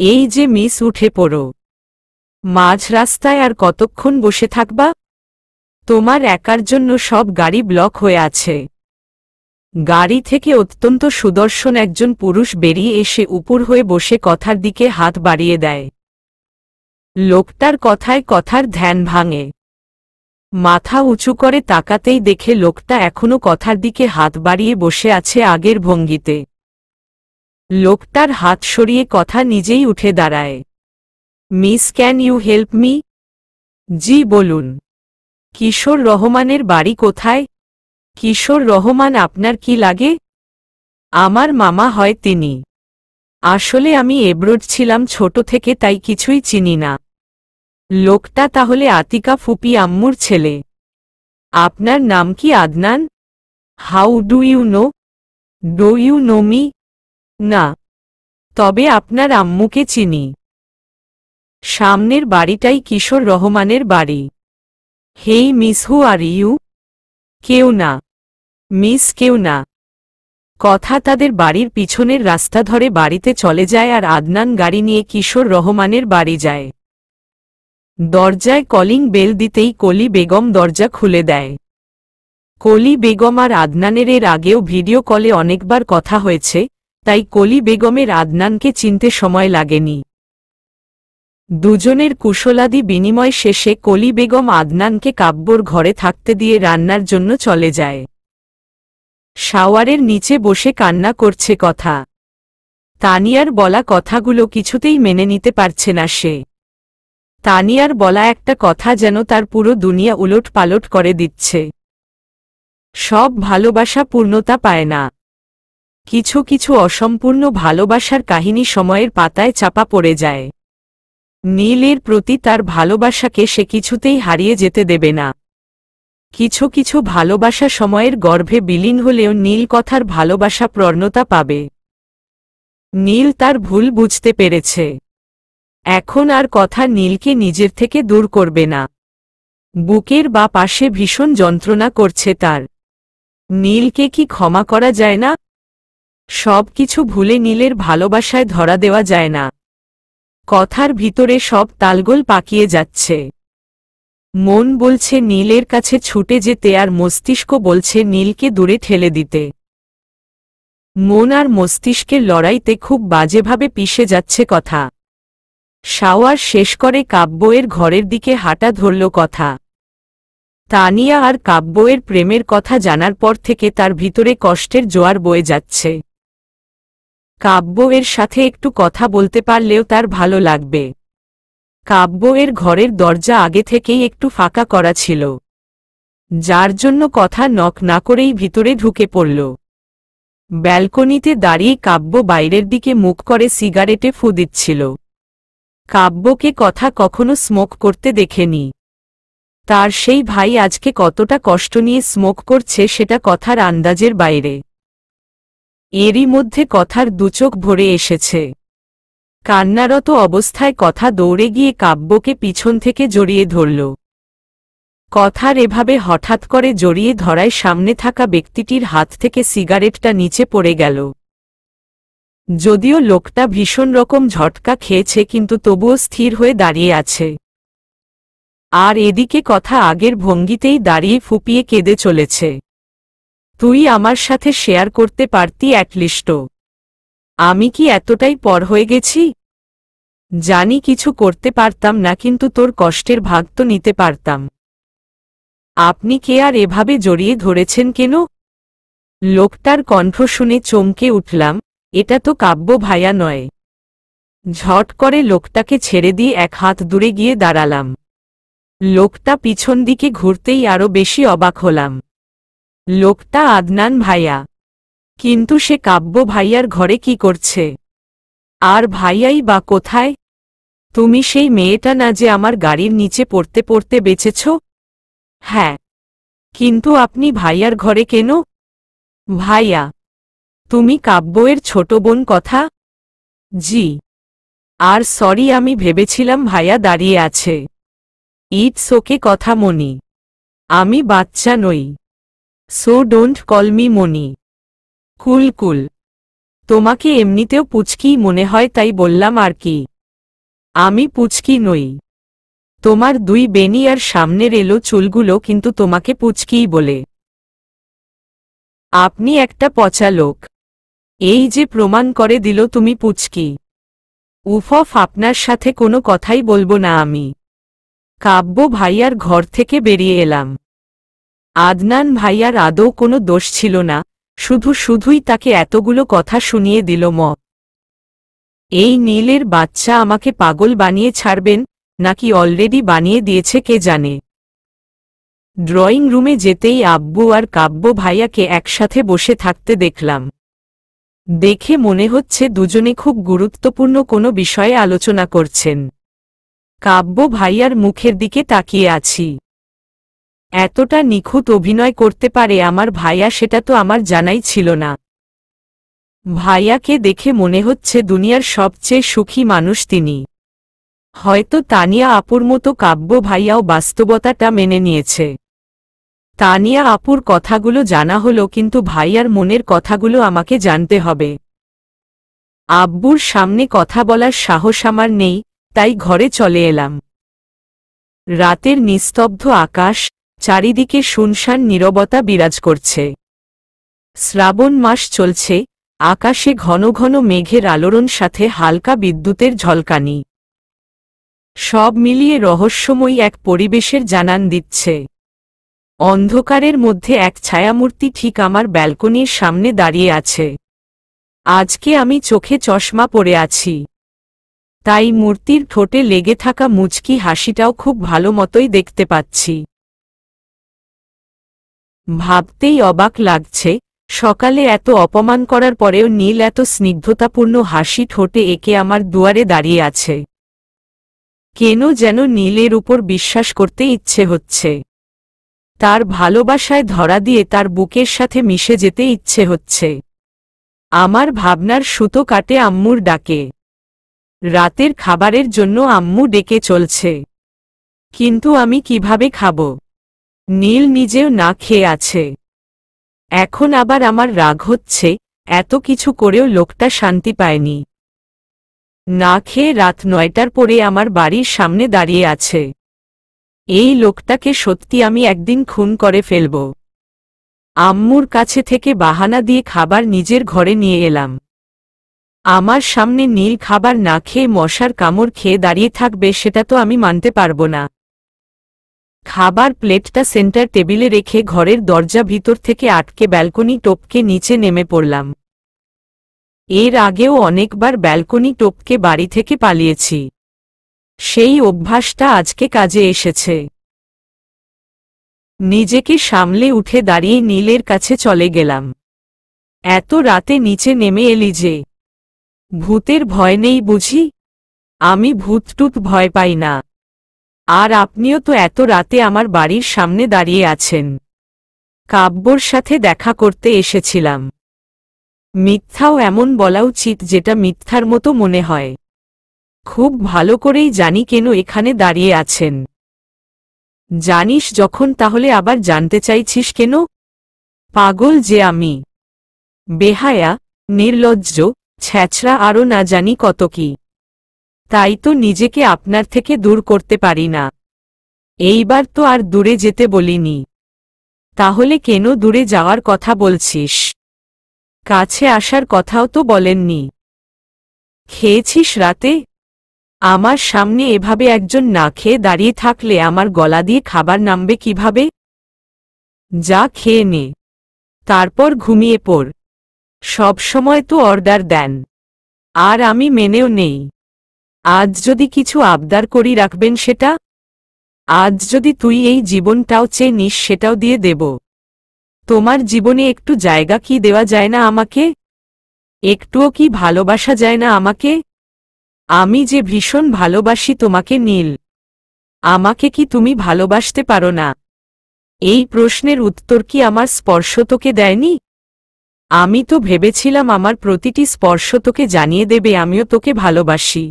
এই যে মিস, উঠে পড়ো। মাঝ রাস্তায় আর কতক্ষণ বসে থাকবা? তোমার একার জন্য সব গাড়ি ব্লক হয়ে আছে। গাড়ি থেকে অত্যন্ত সুদর্শন একজন পুরুষ বেরিয়ে এসে উপর হয়ে বসে কথার দিকে হাত বাড়িয়ে দেয়। লোকটার কথায় কথার ধ্যান ভাঙে। মাথা উঁচু করে তাকাতেই দেখে লোকটা এখনো কথার দিকে হাত বাড়িয়ে বসে আছে আগের ভঙ্গিতে। লোকটার হাত সরিয়ে কথা নিজেই উঠে দাঁড়ায়। Miss, can you help me? জি বলুন। কিশোর রহমানের বাড়ি কোথায়? কিশোর রহমান আপনার কি লাগে? আমার মামা হয় তিনি। আসলে আমি এব্রোড ছিলাম ছোট থেকে, তাই কিছুই চিনি না। লোকটা তাহলে আতিকা ফুপি আম্মুর ছেলে। আপনার নাম কি Adnan? How do you know? Do you know me? না, তবে আপনার আম্মুকে চিনি। সামনের বাড়িটাই কিশোর রহমানের বাড়ি। হেই মিস, হু আর ইউ? কেউ না মিস, কেউ না। কথা তাদের বাড়ির পিছনের রাস্তা ধরে বাড়িতে চলে যায় আর আদনান গাড়ি নিয়ে কিশোর রহমানের বাড়ি যায়। দরজায় কলিং বেল দিতেই কলি বেগম দরজা খুলে দেয়। কলি বেগম আর আদনানের এর আগেও ভিডিও কলে অনেকবার কথা হয়েছে, তাই কলি বেগমের আদনানকে চিনতে সময় লাগেনি। দুজনের কুশলাদি বিনিময় শেষে কলি বেগম আদনানকে কাব্যর ঘরে থাকতে দিয়ে রান্নার জন্য চলে যায়। শাওয়ারের নিচে বসে কান্না করছে কথা। তানিয়ার বলা কথাগুলো কিছুতেই মেনে নিতে পারছে না সে। তানিয়ার বলা একটা কথা যেন তার পুরো দুনিয়া উলট পালট করে দিচ্ছে। সব ভালোবাসা পূর্ণতা পায় না। কিছু কিছু অসম্পূর্ণ ভালোবাসার কাহিনী সময়ের পাতায় চাপা পড়ে যায়। নীলের প্রতি তার ভালোবাসাকে সে কিছুতেই হারিয়ে যেতে দেবে না। কিছু কিছু ভালোবাসা সময়ের গর্ভে বিলীন হলেও নীল কথার ভালোবাসা পূর্ণতা পাবে। নীল তার ভুল বুঝতে পেরেছে। এখন আর কথা নীলকে নিজের থেকে দূর করবে না। বুকের বা পাশে ভীষণ যন্ত্রণা করছে তার। নীলকে কি ক্ষমা করা যায় না? সব কিছু ভুলে নীলের ভালোবাসায় ধরা দেওয়া যায় না। কথার ভিতরে সব তালগোল পাকিয়ে যাচ্ছে। মন বলছে নীলের কাছে ছুটে যেতে আর মস্তিষ্ক বলছে নীলকে দূরে ঠেলে দিতে। মন আর মস্তিষ্কের লড়াইতে খুব বাজেভাবে পিষে যাচ্ছে কথা। শাওয়ার শেষ করে কাব্যের ঘরের দিকে হাঁটা ধরল কথা। তানিয়া আর কাব্যের প্রেমের কথা জানার পর থেকে তার ভিতরে কষ্টের জোয়ার বয়ে যাচ্ছে। কাব্যের সাথে একটু কথা বলতে পারলেও তার ভালো লাগবে। কাব্যের ঘরের দরজা আগে থেকেই একটু ফাঁকা করা ছিল, যার জন্য কথা নক না করেই ভিতরে ঢুকে পড়ল। ব্যালকনিতে দাঁড়িয়ে কাব্য বাইরের দিকে মুখ করে সিগারেটে ফু দিচ্ছিল। কাব্যকে কথা কখনো স্মোক করতে দেখেনি। তার সেই ভাই আজকে কতটা কষ্ট নিয়ে স্মোক করছে সেটা কথার আন্দাজের বাইরে। এরই মধ্যে কথার দুচোখ ভরে এসেছে। কান্নারত অবস্থায় কথা দৌড়ে গিয়ে কাব্যকে পিছন থেকে জড়িয়ে ধরল। কথার এভাবে হঠাৎ করে জড়িয়ে ধরায় সামনে থাকা ব্যক্তিটির হাত থেকে সিগারেটটা নিচে পড়ে গেল। যদিও লোকটা ভীষণ রকম ঝটকা খেয়েছে, কিন্তু তবুও স্থির হয়ে দাঁড়িয়ে আছে। আর এদিকে কথা আগের ভঙ্গিতেই দাঁড়িয়ে ফুপিয়ে কেঁদে চলেছে। তুই আমার সাথে শেয়ার করতে পারতি অ্যাটলিস্ট। আমি কি এতটাই পর হয়ে গেছি? জানি কিছু করতে পারতাম না, কিন্তু তোর কষ্টের ভাগ তো নিতে পারতাম। আপনি কে আর এভাবে জড়িয়ে ধরেছেন কেন? লোকটার কণ্ঠ শুনে চমকে উঠলাম। এটা তো কাব্য ভাইয়া নয়। ঝট করে লোকটাকে ছেড়ে দিয়ে এক হাত দূরে গিয়ে দাঁড়ালাম। লোকটা পিছন দিকে ঘুরতেই আরো বেশি অবাক হলাম। লোকটা আদনান ভাইয়া, কিন্তু সে কাব্য ভাইয়ার ঘরে কি করছে? আর ভাইয়াই বা কোথায়? তুমি সেই মেয়েটা না যে আমার গাড়ির নিচে পড়তে পড়তে বেঁচেছ? হ্যাঁ, কিন্তু আপনি ভাইয়ার ঘরে কেন? ভাইয়া, তুমি কাব্যের ছোট বোন কথা? জি। আর সরি, আমি ভেবেছিলাম ভাইয়া দাঁড়িয়ে আছে। ইটস ওকে কথা মনি। আমি বাচ্চা নই। সো ডোন্ট কল মি মনি। কুল কুল। তোমাকে এমনিতেও পুচকিই মনে হয়, তাই বললাম আর কি। আমি পুচকি নই। তোমার দুই বেনি আর সামনের এলো চুলগুলো কিন্তু তোমাকে পুচকিই বলে। আপনি একটা পচা লোক। এই যে প্রমাণ করে দিল তুমি পুচকি। উফ, আপনার সাথে কোনো কথাই বলবো না আমি। কাব্য ভাইয়ার ঘর থেকে বেরিয়ে এলাম। আদনান ভাইয়ার আদৌ কোনো দোষ ছিল না, শুধুই তাকে এতগুলো কথা শুনিয়ে দিল এই নীলের বাচ্চা আমাকে পাগল বানিয়ে ছাড়বেন, নাকি অলরেডি বানিয়ে দিয়েছে কে জানে। ড্রয়িং রুমে যেতেই আব্বু আর কাব্য ভাইয়াকে একসাথে বসে থাকতে দেখলাম। দেখে মনে হচ্ছে দুজনে খুব গুরুত্বপূর্ণ কোনো বিষয়ে আলোচনা করছেন। কাব্য ভাইয়ার মুখের দিকে তাকিয়ে আছি। এতটা নিখুঁত অভিনয় করতে পারে আমার ভাইয়া, সেটা তো আমার জানাই ছিল না। ভাইয়াকে দেখে মনে হচ্ছে দুনিয়ার সবচেয়ে সুখী মানুষ তিনি। হয়তো তানিয়া আপুর মতো কাব্য ভাইয়াও বাস্তবতাটা মেনে নিয়েছে। তানিয়া আপুর কথাগুলো জানা হলো, কিন্তু ভাইয়ার মনের কথাগুলো আমাকে জানতে হবে। আব্বুর সামনে কথা বলার সাহস আমার নেই, তাই ঘরে চলে এলাম। রাতের নিস্তব্ধ আকাশ, চারিদিকে শুনশান নীরবতা বিরাজ করছে। শ্রাবণ মাস চলছে, আকাশে ঘন ঘন মেঘের আলোড়ন, সাথে হালকা বিদ্যুতের ঝলকানি। সব মিলিয়ে রহস্যময়ী এক পরিবেশের জানান দিচ্ছে। অন্ধকারের মধ্যে এক ছায়ামূর্তি ঠিক আমার ব্যালকনির সামনে দাঁড়িয়ে আছে। আজকে আমি চোখে চশমা পরে আছি, তাই মূর্তির ঠোঁটে লেগে থাকা মুচকি হাসিটাও খুব ভালো মতোই দেখতে পাচ্ছি। ভাবতেই অবাক লাগছে, সকালে এত অপমান করার পরেও নীল এত স্নিগ্ধতাপূর্ণ হাসি ঠোঁটে এঁকে আমার দুয়ারে দাঁড়িয়ে আছে। কেন যেন নীলের উপর বিশ্বাস করতে ইচ্ছে হচ্ছে। তার ভালোবাসায় ধরা দিয়ে তার বুকের সাথে মিশে যেতে ইচ্ছে হচ্ছে। আমার ভাবনার সুতো কাটে আম্মুর ডাকে। রাতের খাবারের জন্য আম্মু ডেকে চলছে, কিন্তু আমি কিভাবে খাব? নীল নিজেও না খেয়ে আছে। এখন আবার আমার রাগ হচ্ছে, এত কিছু করেও লোকটা শান্তি পায়নি। না খেয়ে রাত 9টার পরে আমার বাড়ির সামনে দাঁড়িয়ে আছে। এই লোকটাকে সত্যি আমি একদিন খুন করে ফেলব। আম্মুর কাছে থেকে বাহানা দিয়ে খাবার নিজের ঘরে নিয়ে এলাম। আমার সামনে নীল খাবার না খেয়ে মশার কামড় খেয়ে দাঁড়িয়ে থাকবে, সেটা তো আমি মানতে পারবো না। খাবার প্লেটটা সেন্টার টেবিলে রেখে ঘরের দরজা ভিতর থেকে আটকে ব্যালকনি টপকে নিচে নেমে পড়লাম। এর আগেও অনেকবার ব্যালকনি টপকে বাড়ি থেকে পালিয়েছি। সেই অভ্যাসটা আজকে কাজে এসেছে। নিজেকে সামলে উঠে দাঁড়িয়ে নীলের কাছে চলে গেলাম। এত রাতে নিচে নেমে এলি যে? ভূতের ভয় নেই বুঝি? আমি ভূতটুত ভয় পাই না। আর আপনিও তো এত রাতে আমার বাড়ির সামনে দাঁড়িয়ে আছেন। কাব্যর সাথে দেখা করতে এসেছিলাম। মিথ্যাও এমন বলা উচিত যেটা মিথ্যার মতো মনে হয়। খুব ভালো করেই জানি কেন এখানে দাঁড়িয়ে আছেন। জানিস যখন, তাহলে আবার জানতে চাইছিস কেন? পাগল যে আমি, বেহায়া, নির্লজ্জ, ছ্যাঁচড়া, আরও না জানি কত কি। তাই তো নিজেকে আপনার থেকে দূর করতে পারি না। এইবার তো আর দূরে যেতে বলিনি। তাহলে কেন দূরে যাওয়ার কথা বলছিস? কাছে আসার কথাও তো বলেননি। খেয়েছিস রাতে? আমার সামনে এভাবে একজন না খেয়ে দাঁড়িয়ে থাকলে আমার গলা দিয়ে খাবার নামবে কিভাবে? যা খেয়ে নে, তারপর ঘুমিয়ে পড়। সব সময় তো অর্ডার দেন, আর আমি মেনেও নেই। আজ যদি কিছু আবদার করি রাখবেন সেটা? আজ যদি তুই এই জীবনটাও চেয়ে নিস, সেটাও দিয়ে দেব। তোমার জীবনে একটু জায়গা কি দেওয়া যায় না আমাকে? একটুও কি ভালোবাসা যায় না আমাকে? আমি যে ভীষণ ভালোবাসি তোমাকে নীল। আমাকে কি তুমি ভালোবাসতে পারো না? এই প্রশ্নের উত্তর কি আমার স্পর্শ তোকে দেয়নি? আমি তো ভেবেছিলাম আমার প্রতিটি স্পর্শ তোকে জানিয়ে দেবে আমিও তোকে ভালোবাসি।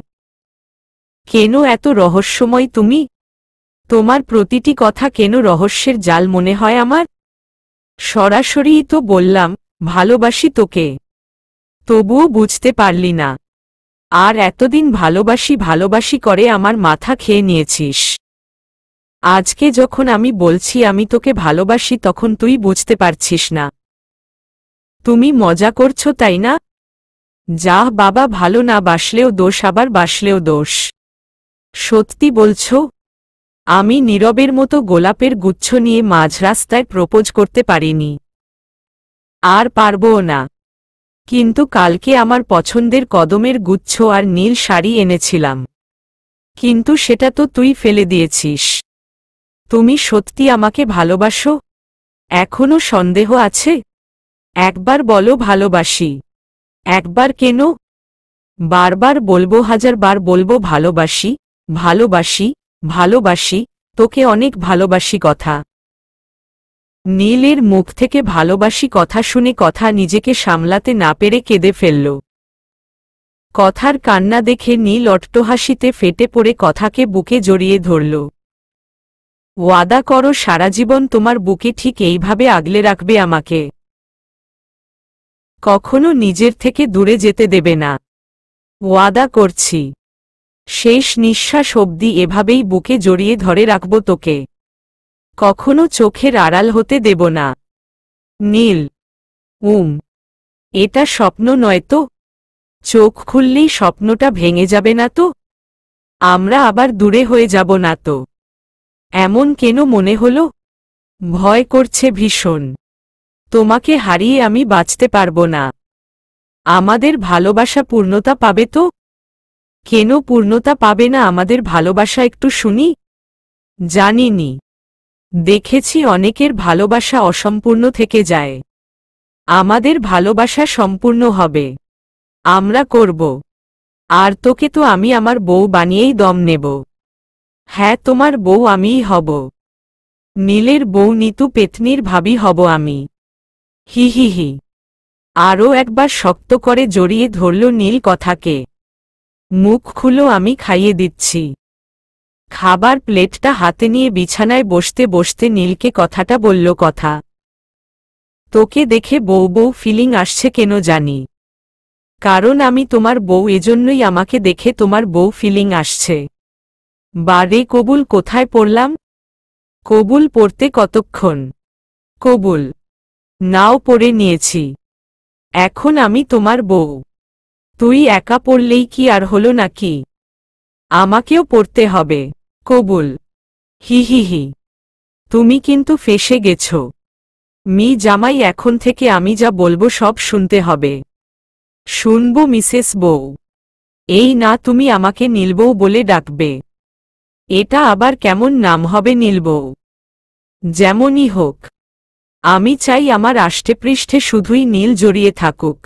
কেন এত রহস্যময় তুমি? তোমার প্রতিটি কথা কেন রহস্যের জাল মনে হয় আমার? সরাসরিই তো বললাম, ভালোবাসি তোকে। তবুও বুঝতে পারলি না। আর এতদিন ভালোবাসি ভালোবাসি করে আমার মাথা খেয়ে নিয়েছিস। আজকে যখন আমি বলছি আমি তোকে ভালোবাসি তখন তুই বুঝতে পারছিস না। তুমি মজা করছো তাই না? যাহ বাবা, ভালো না বাসলেও দোষ, আবার বাসলেও দোষ। সত্যি বলছো? আমি নীরবের মতো গোলাপের গুচ্ছ নিয়ে মাঝ রাস্তায় প্রপোজ করতে পারিনি, আর পারবও না। কিন্তু কালকে আমার পছন্দের কদমের গুচ্ছ আর নীল শাড়ি এনেছিলাম, কিন্তু সেটা তো তুই ফেলে দিয়েছিস। তুমি সত্যি আমাকে ভালোবাসো? এখনো সন্দেহ আছে? একবার বলো ভালোবাসি। একবার কেন? বারবার বলবো, হাজারবার বলবো ভালোবাসি, ভালোবাসি, ভালোবাসি, তোকে অনেক ভালোবাসি কথা। নীলের মুখ থেকে ভালোবাসি কথা শুনে কথা নিজেকে সামলাতে না পেরে কেঁদে ফেলল। কথার কান্না দেখে নীল অট্টহাসিতে ফেটে পড়ে কথাকে বুকে জড়িয়ে ধরল। ওয়াদা করো সারাজীবন তোমার বুকে ঠিক এইভাবে আগলে রাখবে আমাকে, কখনো নিজের থেকে দূরে যেতে দেবে না। ওয়াদা করছি। শেষ নিঃশ্বাস অবধি এভাবেই বুকে জড়িয়ে ধরে রাখব তোকে, কখনো চোখের আড়াল হতে দেব না। নীল, এটা স্বপ্ন নয় তো? চোখ খুললেই স্বপ্নটা ভেঙে যাবে না তো? আমরা আবার দূরে হয়ে যাব না তো? এমন কেন মনে হলো? ভয় করছে ভীষণ। তোমাকে হারিয়ে আমি বাঁচতে পারবো না। আমাদের ভালোবাসা পূর্ণতা পাবে তো? কেন পূর্ণতা পাবে না আমাদের ভালোবাসা, একটু শুনি। জানিনি, দেখেছি অনেকের ভালোবাসা অসম্পূর্ণ থেকে যায়। আমাদের ভালোবাসা সম্পূর্ণ হবে, আমরা করব। আর তোকে তো আমি আমার বউ বানিয়েই দম নেব। হ্যাঁ, তোমার বউ আমিই হব। নীলের বউ নিতু পেতনির ভাবি হব আমি। হি হি হি। আরও একবার শক্ত করে জড়িয়ে ধরল নীল কথাকে। মুখ খুলো, আমি খাইয়ে দিচ্ছি। খাবার প্লেটটা হাতে নিয়ে বিছানায় বসতে বসতে নীলকে কথাটা বলল। কথা, তোকে দেখে বউ বউ ফিলিং আসছে কেন জানি। কারণ আমি তোমার বউ, এজন্যই আমাকে দেখে তোমার বউ ফিলিং আসছে। বারে কবুল কোথায় পড়লাম? কবুল পড়তে কতক্ষণ? কবুল নাও পড়ে নিয়েছি। এখন আমি তোমার বউ। তুই একা পড়লেই কি আর হলো নাকি? আমাকেও পড়তে হবে। কবুল। হি হি হি। তুমি কিন্তু ফেঁসে গেছ। জামাই, এখন থেকে আমি যা বলবো সব শুনতে হবে। শুনবো মিসেস বউ। এই না, তুমি আমাকে নীলবউ বলে ডাকবে। এটা আবার কেমন নাম হবে নীলবউ? যেমনই হোক, আমি চাই আমার আষ্টেপৃষ্ঠে শুধুই নীল জড়িয়ে থাকুক।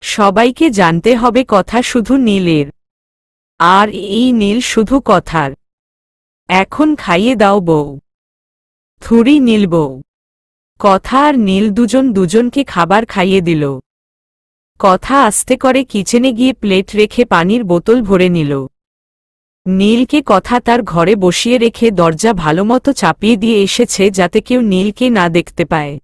সবাইকে জানতে হবে কথা শুধু নীলের, আর এই নীল শুধু কথার। এখন খাইয়ে দাও বউ। থুরি নীলবউ। কথা আর নীল দুজন দুজনকে খাবার খাইয়ে দিল। কথা আস্তে করে কিচেনে গিয়ে প্লেট রেখে পানির বোতল ভরে নিল। নীলকে কথা তার ঘরে বসিয়ে রেখে দরজা ভালোমতো চাপিয়ে দিয়ে এসেছে যাতে কেউ নীলকে না দেখতে পায়।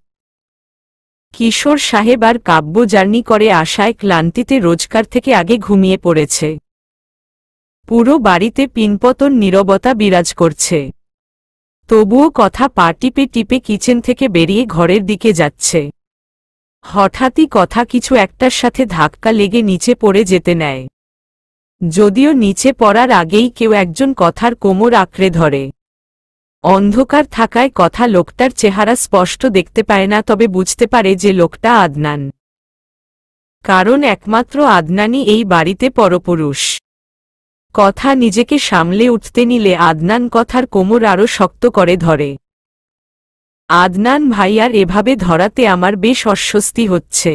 কিশোর সাহেব আর কাব্য জার্নি করে আসায় ক্লান্তিতে রোজকার থেকে আগে ঘুমিয়ে পড়েছে। পুরো বাড়িতে পিনপতন নীরবতা বিরাজ করছে। তবুও কথা পা টিপে টিপে কিচেন থেকে বেরিয়ে ঘরের দিকে যাচ্ছে। হঠাৎই কথা কিছু একটার সাথে ধাক্কা লেগে নিচে পড়ে যেতে নেয়। যদিও নিচে পড়ার আগেই কেউ একজন কথার কোমর আঁকড়ে ধরে। অন্ধকার থাকায় কথা লোকটার চেহারা স্পষ্ট দেখতে পায় না, তবে বুঝতে পারে যে লোকটা আদনান। কারণ একমাত্র আদনানই এই বাড়িতে পরপুরুষ। কথা নিজেকে সামলে উঠতে নিলে আদনান কথার কোমর আরও শক্ত করে ধরে। আদনান ভাইয়ার এভাবে ধরাতে আমার বেশ অস্বস্তি হচ্ছে।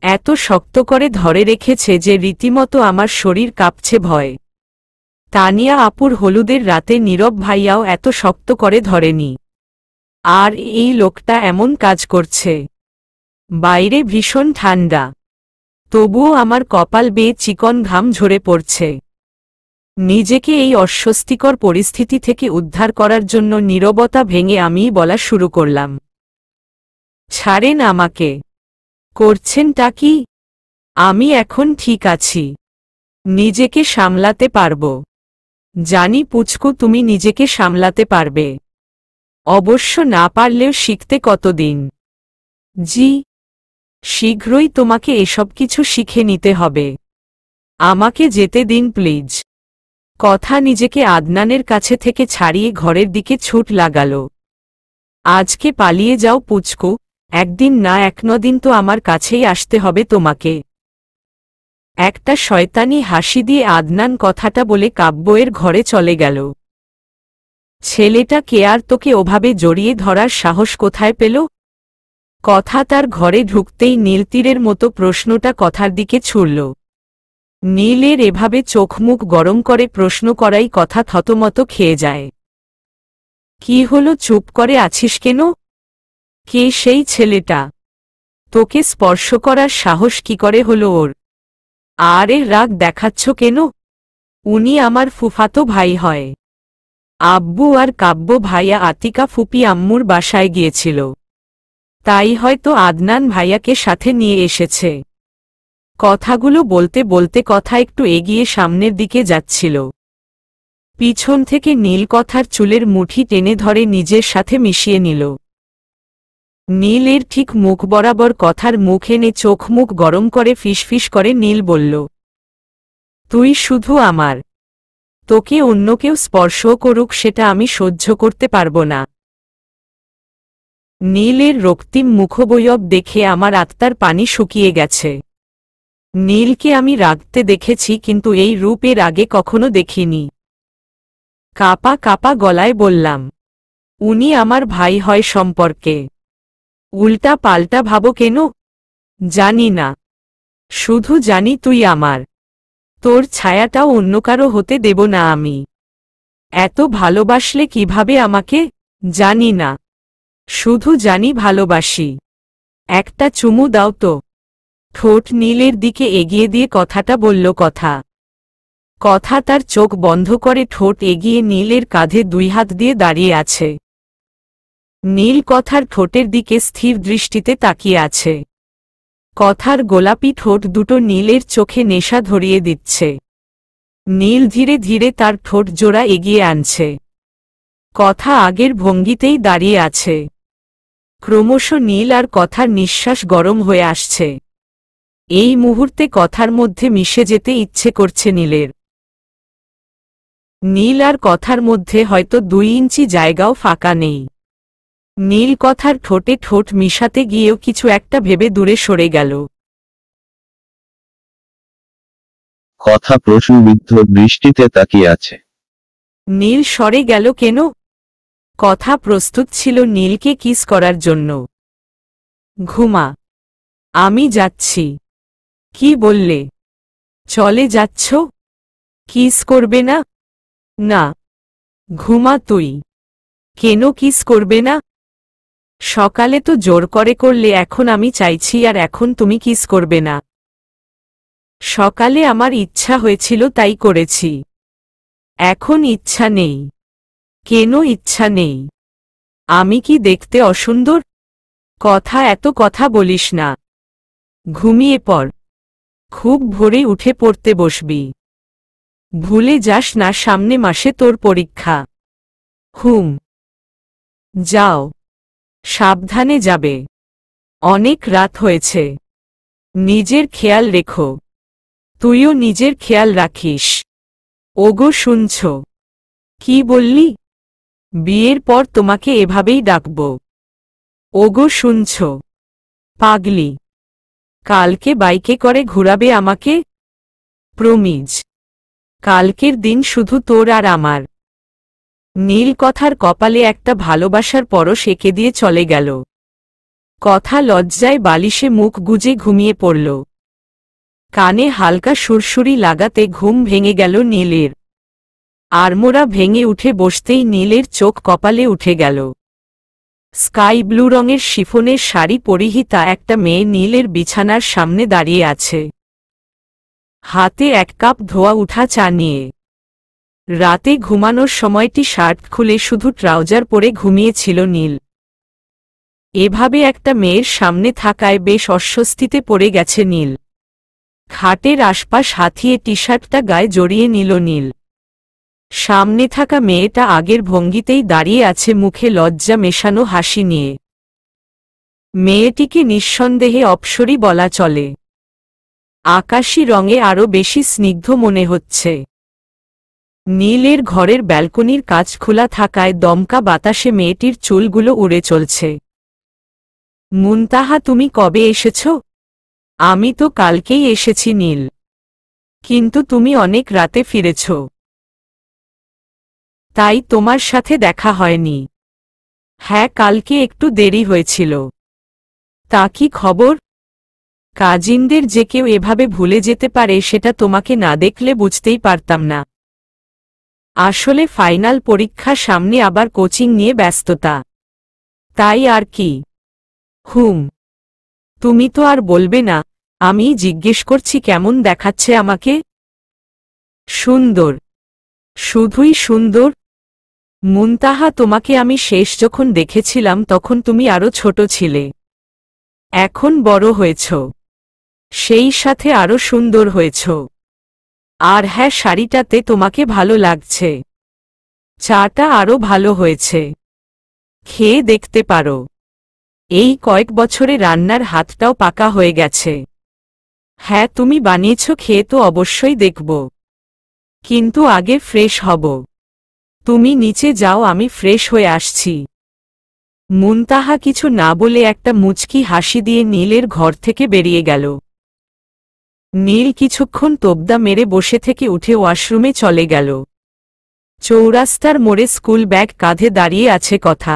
এত শক্ত করে ধরে রেখেছে যে রীতিমতো আমার শরীর কাঁপছে ভয়। তানিয়া আপুর হলুদের রাতে নীরব ভাইয়াও এত শক্ত করে ধরেনি। আর এই লোকটা এমন কাজ করছে। বাইরে ভীষণ ঠান্ডা, তবুও আমার কপাল বেয়ে চিকন ঘাম ঝরে পড়ছে। নিজেকে এই অস্বস্তিকর পরিস্থিতি থেকে উদ্ধার করার জন্য নীরবতা ভেঙে আমিই বলা শুরু করলাম। ছাড়েন আমাকে। করছেনটা কি? আমি এখন ঠিক আছি, নিজেকে সামলাতে পারব। জানি পুচকু তুমি নিজেকে সামলাতে পারবে, অবশ্য না পারলেও শিখতে কতদিন। জি, শীঘ্রই তোমাকে এসব কিছু শিখে নিতে হবে। আমাকে যেতে দিন প্লিজ। কথা নিজেকে আদনানের কাছে থেকে ছাড়িয়ে ঘরের দিকে ছুট লাগাল। আজকে পালিয়ে যাও পুচকু, একদিন না একদিন তো আমার কাছেই আসতে হবে তোমাকে। একটা শয়তানি হাসি দিয়ে আদনান কথাটা বলে কাব্যের ঘরে চলে গেল। ছেলেটা কে আর তোকে ওভাবে জড়িয়ে ধরার সাহস কোথায় পেল? কথা তার ঘরে ঢুকতেই নীলতীরের মতো প্রশ্নটা কথার দিকে ছুড়ল। নীলের এভাবে চোখ মুখ গরম করে প্রশ্ন করাই কথা থতমত খেয়ে যায়। কি হলো, চুপ করে আছিস কেন? কে সেই ছেলেটা? তোকে স্পর্শ করার সাহস কি করে হলো ওর? আরে রাগ দেখাচ্ছ কেন? উনি আমার ফুফাতো ভাই হয়। আব্বু আর কাব্য ভাইয়া আতিকা ফুপি আম্মুর বাসায় গিয়েছিল, তাই হয়তো আদনান ভাইয়াকে সাথে নিয়ে এসেছে। কথাগুলো বলতে বলতে কথা একটু এগিয়ে সামনের দিকে যাচ্ছিল। পিছন থেকে নীল কথার চুলের মুঠি টেনে ধরে নিজের সাথে মিশিয়ে নিল। নীলের ঠিক মুখ বরাবর কথার মুখ এনে চোখ মুখ গরম করে ফিসফিস করে নীল বলল, তুই শুধু আমার, তোকে অন্য কেউ স্পর্শ করুক সেটা আমি সহ্য করতে পারব না। নীলের রক্তিম মুখবয়ব দেখে আমার আত্মার পানি শুকিয়ে গেছে। নীলকে আমি রাগতে দেখেছি কিন্তু এই রূপ এর আগে কখনো দেখিনি। কাপা কাপা গলায় বললাম, উনি আমার ভাই হয় সম্পর্কে উল্টা পাল্টা ভাবো কেন? জানি না, শুধু জানি তুই আমার, তোর ছায়াটাও অন্য কারো হতে দেব না আমি। এত ভালোবাসলে কিভাবে আমাকে? জানি না, শুধু জানি ভালোবাসি। একটা চুমু দাও তো। ঠোঁট নীলের দিকে এগিয়ে দিয়ে কথাটা বলল কথা। কথা তার চোখ বন্ধ করে ঠোঁট এগিয়ে নীলের কাঁধে দুই হাত দিয়ে দাঁড়িয়ে আছে। নীল কথার ঠোঁটের দিকে স্থির দৃষ্টিতে তাকিয়ে আছে। কথার গোলাপি ঠোঁট দুটো নীলের চোখে নেশা ধরিয়ে দিচ্ছে। নীল ধীরে ধীরে তার ঠোঁট জোড়া এগিয়ে আনছে। কথা আগের ভঙ্গিতেই দাঁড়িয়ে আছে। ক্রমশ নীল আর কথার নিঃশ্বাস গরম হয়ে আসছে। এই মুহূর্তে কথার মধ্যে মিশে যেতে ইচ্ছে করছে নীলের। নীল আর কথার মধ্যে হয়তো 2 ইঞ্চি জায়গাও ফাঁকা নেই। নীল কথার ঠোঁটে ঠোঁট মিশাতে গিয়েও কিছু একটা ভেবে দূরে সরে গেল। কথা প্রশ্নবিদ্ধ দৃষ্টিতে তাকিয়ে আছে। নীল সরে গেল কেন? কথা প্রস্তুত ছিল নীলকে কিস করার জন্য। ঘুমা, আমি যাচ্ছি। কি বললে? চলে যাচ্ছ? কিস করবে না? না, ঘুমা তুই। কেন কিস করবে না? সকালে তো জোর করে করলে, এখন আমি চাইছি আর এখন তুমি কিস করবে না। সকালে আমার ইচ্ছা হয়েছিল তাই করেছি, এখন ইচ্ছা নেই। কেন ইচ্ছা নেই? আমি কি দেখতে অসুন্দর? কথা এত কথা বলিস না, ঘুমিয়ে পড়। খুব ভোরে উঠে পড়তে বসবি। ভুলে যাস না সামনে মাসে তোর পরীক্ষা। হুম, যাও, সাবধানে যাবে। অনেক রাত হয়েছে, নিজের খেয়াল রেখো। তুইও নিজের খেয়াল রাখিস। ওগো শুনছ? কি বললি? বিয়ের পর তোমাকে এভাবেই ডাকব। ওগো শুনছ? পাগলি, কালকে বাইকে করে ঘুরাবে আমাকে? প্রমিজ, কালকের দিন শুধু তোর আর আমার। নীল কথার কপালে একটা ভালোবাসার পরশ এঁকে দিয়ে চলে গেল। কথা লজ্জায় বালিশে মুখ গুজে ঘুমিয়ে পড়ল। কানে হালকা সুরসুরি লাগাতে ঘুম ভেঙে গেল নীলের। আড়মোড়া ভেঙে উঠে বসতেই নীলের চোখ কপালে উঠে গেল। স্কাই ব্লু রঙের শিফনের শাড়ি পরিহিতা একটা মেয়ে নীলের বিছানার সামনে দাঁড়িয়ে আছে, হাতে 1 কাপ ধোয়া উঠা চা নিয়ে। রাতে ঘুমানোর সময়টি শার্ট খুলে শুধু ট্রাউজার পরে ঘুমিয়েছিল নীল। এভাবে একটা মেয়ের সামনে থাকায় বেশ অস্বস্তিতে পড়ে গেছে নীল। খাটের আশপাশ হাতিয়ে টি শার্টটা গায়ে জড়িয়ে নিল নীল। সামনে থাকা মেয়েটা আগের ভঙ্গিতেই দাঁড়িয়ে আছে, মুখে লজ্জা মেশানো হাসি নিয়ে। মেয়েটিকে নিঃসন্দেহে অপ্সরী বলা চলে। আকাশী রঙে আরও বেশি স্নিগ্ধ মনে হচ্ছে। নীলের ঘরের ব্যালকনির কাচ খোলা থাকায় দমকা বাতাসে মেয়েটির চুলগুলো উড়ে চলছে। মুনতাহা, তুমি কবে এসেছ? আমি তো কালকেই এসেছি নীল। কিন্তু তুমি অনেক রাতে ফিরেছ, তাই তোমার সাথে দেখা হয়নি। হ্যাঁ, কালকে একটু দেরি হয়েছিল। তা কি খবর? কাজিনদের যে কেউ এভাবে ভুলে যেতে পারে সেটা তোমাকে না দেখলে বুঝতেই পারতাম না। আসলে ফাইনাল পরীক্ষা সামনে, আবার কোচিং নিয়ে ব্যস্ততা, তাই আর কি। তুমি তো আর বলবে না। আমি জিজ্ঞেস করছি কেমন দেখাচ্ছে আমাকে? সুন্দর, শুধুই সুন্দর। মুনতাহা, তোমাকে আমি শেষ যখন দেখেছিলাম তখন তুমি আরো ছোট ছিলে। এখন বড় হয়েছ, সেই সাথে আরো সুন্দর হয়েছ। আর হ্যাঁ, শাড়িটাতে তোমাকে ভালো লাগছে। চাটা আরো ভালো হয়েছে, খেয়ে দেখতে পারো। এই কয়েক বছরে রান্নার হাতটাও পাকা হয়ে গেছে। হ্যাঁ, তুমি বানিয়েছ, খেয়ে তো অবশ্যই দেখব। কিন্তু আগে ফ্রেশ হব। তুমি নিচে যাও, আমি ফ্রেশ হয়ে আসছি। মুনতাহা কিছু না বলে একটা মুচকি হাসি দিয়ে নীলের ঘর থেকে বেরিয়ে গেল। নীল কিছুক্ষণ তোবদা মেরে বসে থেকে উঠে ওয়াশরুমে চলে গেল। চৌরাস্তার মোড়ে স্কুল ব্যাগ কাঁধে দাঁড়িয়ে আছে কথা।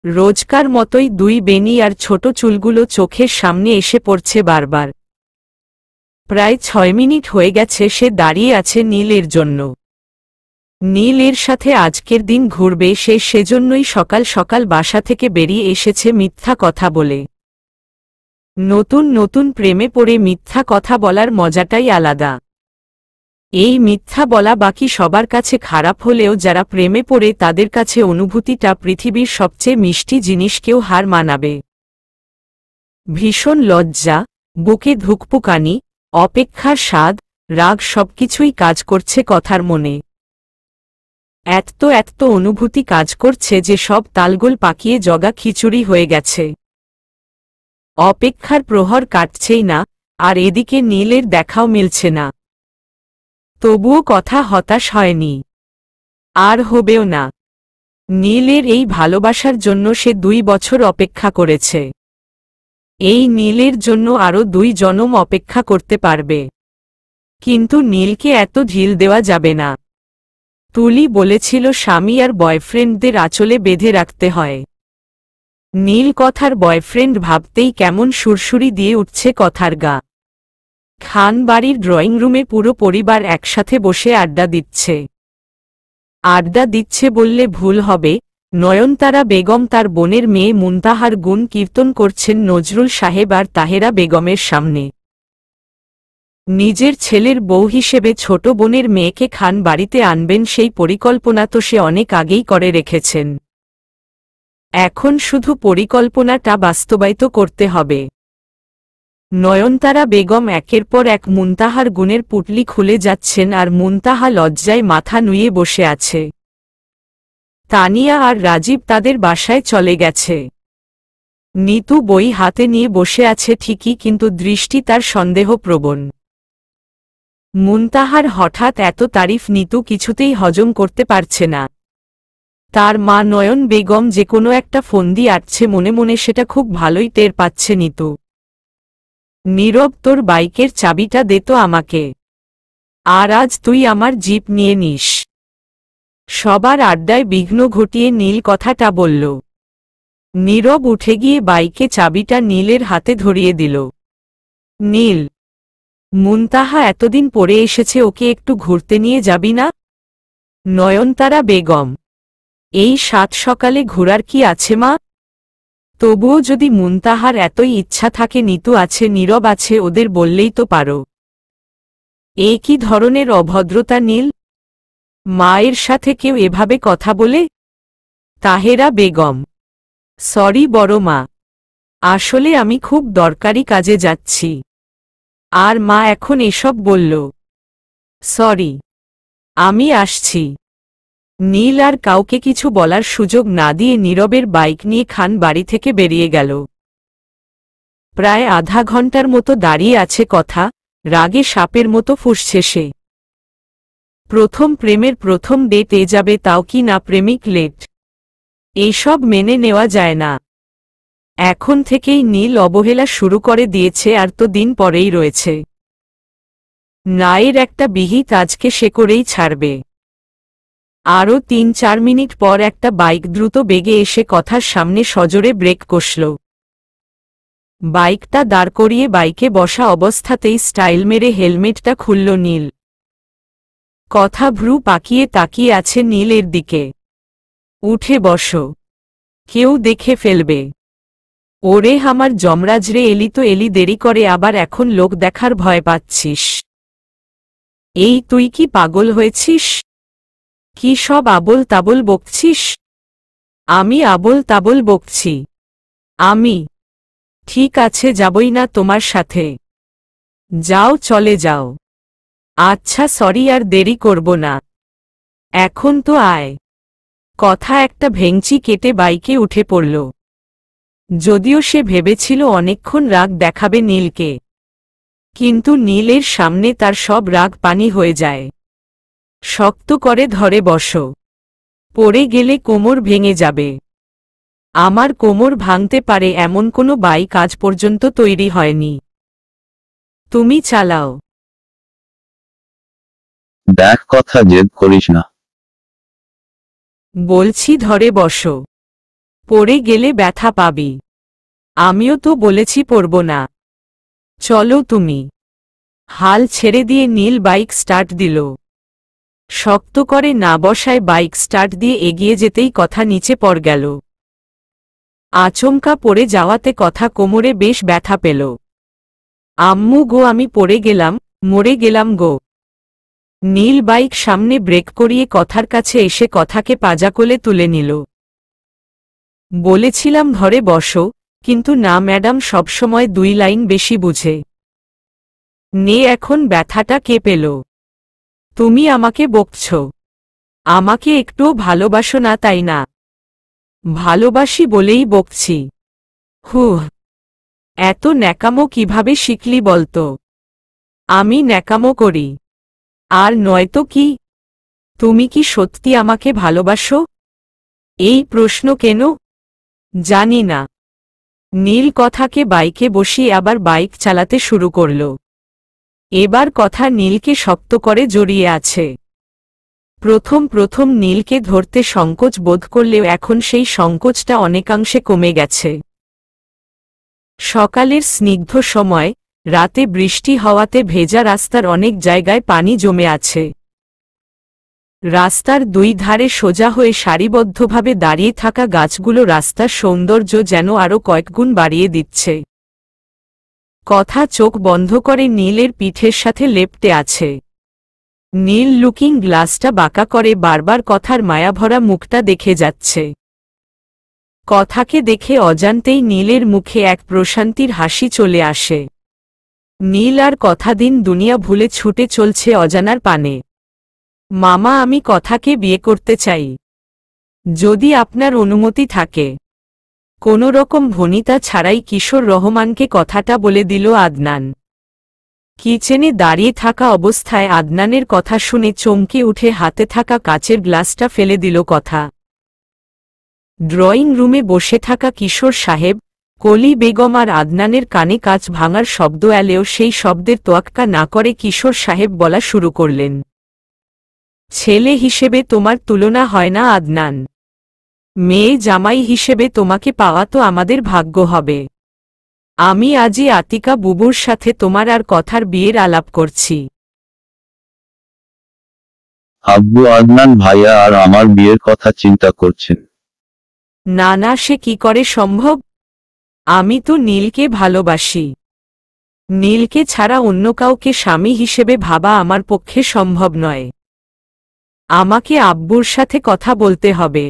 রোজকার মতোই দুই বেনি আর ছোট চুলগুলো চোখের সামনে এসে পড়ছে বারবার। প্রায় 6 মিনিট হয়ে গেছে সে দাঁড়িয়ে আছে নীলের জন্য। নীলের সাথে আজকের দিন ঘুরবে সে, সেজন্যই সকাল সকাল বাসা থেকে বেরিয়ে এসেছে মিথ্যা কথা বলে। নতুন নতুন প্রেমে পড়ে মিথ্যা কথা বলার মজাটাই আলাদা। এই মিথ্যা বলা বাকি সবার কাছে খারাপ হলেও যারা প্রেমে পড়ে তাদের কাছে অনুভূতিটা পৃথিবীর সবচেয়ে মিষ্টি জিনিসকেও হার মানাবে। ভীষণ লজ্জা, বুকে ধুকপুকানি, অপেক্ষার স্বাদ, রাগ সবকিছুই কাজ করছে কথার মনে। এত অনুভূতি কাজ করছে যে সব তালগোল পাকিয়ে জগা খিচুড়ি হয়ে গেছে। অপেক্ষার প্রহর কাটছেই না, আর এদিকে নীলের দেখাও মিলছে না। তবুও কথা হতাশ হয়নি, আর হবেও না। নীলের এই ভালোবাসার জন্য সে 2 বছর অপেক্ষা করেছে। এই নীলের জন্য আরও 2 জনম অপেক্ষা করতে পারবে। কিন্তু নীলকে এত ঢিল দেওয়া যাবে না। তুলি বলেছিল স্বামী আর বয়ফ্রেন্ডদের আঁচলে বেঁধে রাখতে হয়। নীল কথার বয়ফ্রেন্ড ভাবতেই কেমন সুরসুরি দিয়ে উঠছে কথার গা। খান বাড়ির ড্রয়িং রুমে পুরো পরিবার একসাথে বসে আড্ডা দিচ্ছে। আড্ডা দিচ্ছে বললে ভুল হবে, নয়নতারা বেগম তার বোনের মেয়ে মুনতাহার গুণ কীর্তন করছেন নজরুল সাহেব আর তাহেরা বেগমের সামনে। নিজের ছেলের বউ হিসেবে ছোট বোনের মেয়েকে খান বাড়িতে আনবেন সেই পরিকল্পনা তো সে অনেক আগেই করে রেখেছেন। এখন শুধু পরিকল্পনাটা বাস্তবায়িত করতে হবে। নয়নতারা বেগম একের পর এক মুনতাহার গুণের পুটলি খুলে যাচ্ছেন আর মুনতাহা লজ্জায় মাথা নুয়ে বসে আছে। তানিয়া আর রাজীব তাদের বাসায় চলে গেছে। নিতু বই হাতে নিয়ে বসে আছে ঠিকই, কিন্তু দৃষ্টি তার সন্দেহপ্রবণ। মুনতাহার হঠাৎ এত তারিফ নিতু কিছুতেই হজম করতে পারছে না। তার মা নয়ন বেগম যে কোনো একটা ফন্দি আটছে মনে মনে, সেটা খুব ভালোই টের পাচ্ছে নিতু। নীরব, তোর বাইকের চাবিটা দে তো আমাকে। আর আজ তুই আমার জিপ নিয়ে নিস। সবার আড্ডায় বিঘ্ন ঘটিয়ে নীল কথাটা বলল। নীরব উঠে গিয়ে বাইকে চাবিটা নীলের হাতে ধরিয়ে দিল। নীল, মুনতাহা এতদিন পরে এসেছে, ওকে একটু ঘুরতে নিয়ে যাবি না? নয়নতারা বেগম, এই 7 সকালে ঘোরার কি আছে মা? তবুও যদি মুনতাহার এতই ইচ্ছা থাকে, নিতু আছে, নীরব আছে, ওদের বললেই তো পারো। এ কি ধরনের অভদ্রতা নীল? মায়ের সাথে কেউ এভাবে কথা বলে? তাহেরা বেগম, সরি বড় মা, আসলে আমি খুব দরকারি কাজে যাচ্ছি। আর মা এখন এসব বলল। সরি, আমি আসছি। নীল আর কাউকে কিছু বলার সুযোগ না দিয়ে নীরবের বাইক নিয়ে খান বাড়ি থেকে বেরিয়ে গেল। প্রায় আধা ঘন্টার মতো দাঁড়িয়ে আছে কথা, রাগে সাপের মতো ফুঁসছে সে। প্রথম প্রেমের প্রথম ডেট যাবে, তাও কি না প্রেমিক লেট। এইসব মেনে নেওয়া যায় না। এখন থেকেই নীল অবহেলা শুরু করে দিয়েছে, আর তো দিন পরেই রয়েছে। নায়ের একটা বিহিত আজকে সে করেই ছাড়বে। আরও ৩-৪ মিনিট পর একটা বাইক দ্রুত বেগে এসে কথার সামনে সজোরে ব্রেক কষল। বাইকটা দাঁড় করিয়ে বাইকে বসা অবস্থাতেই স্টাইল মেরে হেলমেটটা খুলল নীল। কথা ভ্রু পাকিয়ে তাকিয়ে আছে নীলের দিকে। উঠে বসো, কেউ দেখে ফেলবে। ওরে আমার যমরাজ রে, এলি তো এলি, দেরি করে আবার এখন লোক দেখার ভয় পাচ্ছিস? এই তুই কি পাগল হয়েছিস? কি সব আবোল তাবোল বকছিস? আমি আবোল তাবোল বকছি? আমি ঠিক আছে, যাবই না তোমার সাথে। যাও, চলে যাও। আচ্ছা সরি, আর দেরি করব না, এখন তো আয়। কথা একটা ভেঙচি কেটে বাইকে উঠে পড়ল। যদিও সে ভেবেছিল অনেকক্ষণ রাগ দেখাবে নীলকে, কিন্তু নীলের সামনে তার সব রাগ পানি হয়ে যায়। শক্ত করে ধরে বসো, পড়ে গেলে কোমর ভেঙে যাবে। আমার কোমর ভাঙতে পারে এমন কোনো বাইক আজ পর্যন্ত তৈরি হয়নি। তুমি চালাও। দেখ, কথা জেদ করিস না। বলছি ধরে বসো, পড়ে গেলে ব্যথা পাবি। আমিও তো বলেছি পড়ব না। চলো তুমি। হাল ছেড়ে দিয়ে নীল বাইক স্টার্ট দিল। শক্ত করে না বসায় বাইক স্টার্ট দিয়ে এগিয়ে যেতেই কথা নিচে পড় গেল। আচমকা পড়ে যাওয়াতে কথা কোমরে বেশ ব্যথা পেল। আম্মু গো, আমি পড়ে গেলাম, মরে গেলাম গো। নীল বাইক সামনে ব্রেক করিয়ে কথার কাছে এসে কথাকে পাজা কোলে তুলে নিল। বলেছিলাম ধরে বসো, কিন্তু না ম্যাডাম, সবসময় 2 লাইন বেশি বুঝে। নে, এখন ব্যথাটা কে পেল? তুমি আমাকে বকছ? আমাকে একটুও ভালোবাসো না তাই না? ভালোবাসি বলেই বকছি। হুহ, এত ন্যাকামো কিভাবে শিখলি বলতো? আমি ন্যাকামো করি? আর নয়তো কি? তুমি কি সত্যি আমাকে ভালোবাসো? এই প্রশ্ন কেন? জানি না। নীল কথাকে বাইকে বসিয়ে আবার বাইক চালাতে শুরু করল। এবার কথা নীলকে শক্ত করে জড়িয়ে আছে। প্রথম প্রথম নীলকে ধরতে সংকোচ বোধ করলেও এখন সেই সংকোচটা অনেকাংশে কমে গেছে। সকালের স্নিগ্ধ সময়, রাতে বৃষ্টি হওয়াতে ভেজা রাস্তার অনেক জায়গায় পানি জমে আছে। রাস্তার 2 ধারে সোজা হয়ে সারিবদ্ধভাবে দাঁড়িয়ে থাকা গাছগুলো রাস্তার সৌন্দর্য যেন আরও কয়েকগুণ বাড়িয়ে দিচ্ছে। কথা চোখ বন্ধ করে নীলের পিঠের সাথে লেপ্টে আছে। নীল লুকিং গ্লাসটা বাঁকা করে বারবার কথার মায়াভরা মুখটা দেখে যাচ্ছে। কথাকে দেখে অজান্তেই নীলের মুখে এক প্রশান্তির হাসি চলে আসে। নীল আর কথা দিন দুনিয়া ভুলে ছুটে চলছে অজানার পানে। মামা, আমি কথাকে বিয়ে করতে চাই, যদি আপনার অনুমতি থাকে। কোনো রকম ভনিতা ছাড়াই কিশোর রহমানকে কথাটা বলে দিল আদনান। কিচেনে দাঁড়িয়ে থাকা অবস্থায় আদনানের কথা শুনে চমকে উঠে হাতে থাকা কাচের গ্লাসটা ফেলে দিল কথা। ড্রয়িং রুমে বসে থাকা কিশোর সাহেব, কলি বেগম আর আদনানের কানে কাচ ভাঙার শব্দ এলেও সেই শব্দের তোয়াক্কা না করে কিশোর সাহেব বলা শুরু করলেন, ছেলে হিসেবে তোমার তুলনা হয় না আদনান। মেয়ে জামাই হিসেবে তোমাকে পাওয়া তো আমাদের ভাগ্য হবে। আমি আজই আতিকা বুবুর সাথে তোমার আর কথার বিয়ের আলাপ করছি। আব্বু, আদনান ভাইয়া আর আমার বিয়ের কথা চিন্তা করছেন? না না, সে কি করে সম্ভব? আমি তো নীলকে ভালোবাসি। নীলকে ছাড়া অন্য কাউকে স্বামী হিসেবে ভাবা আমার পক্ষে সম্ভব নয়। আমাকে আব্বুর সাথে কথা বলতে হবে।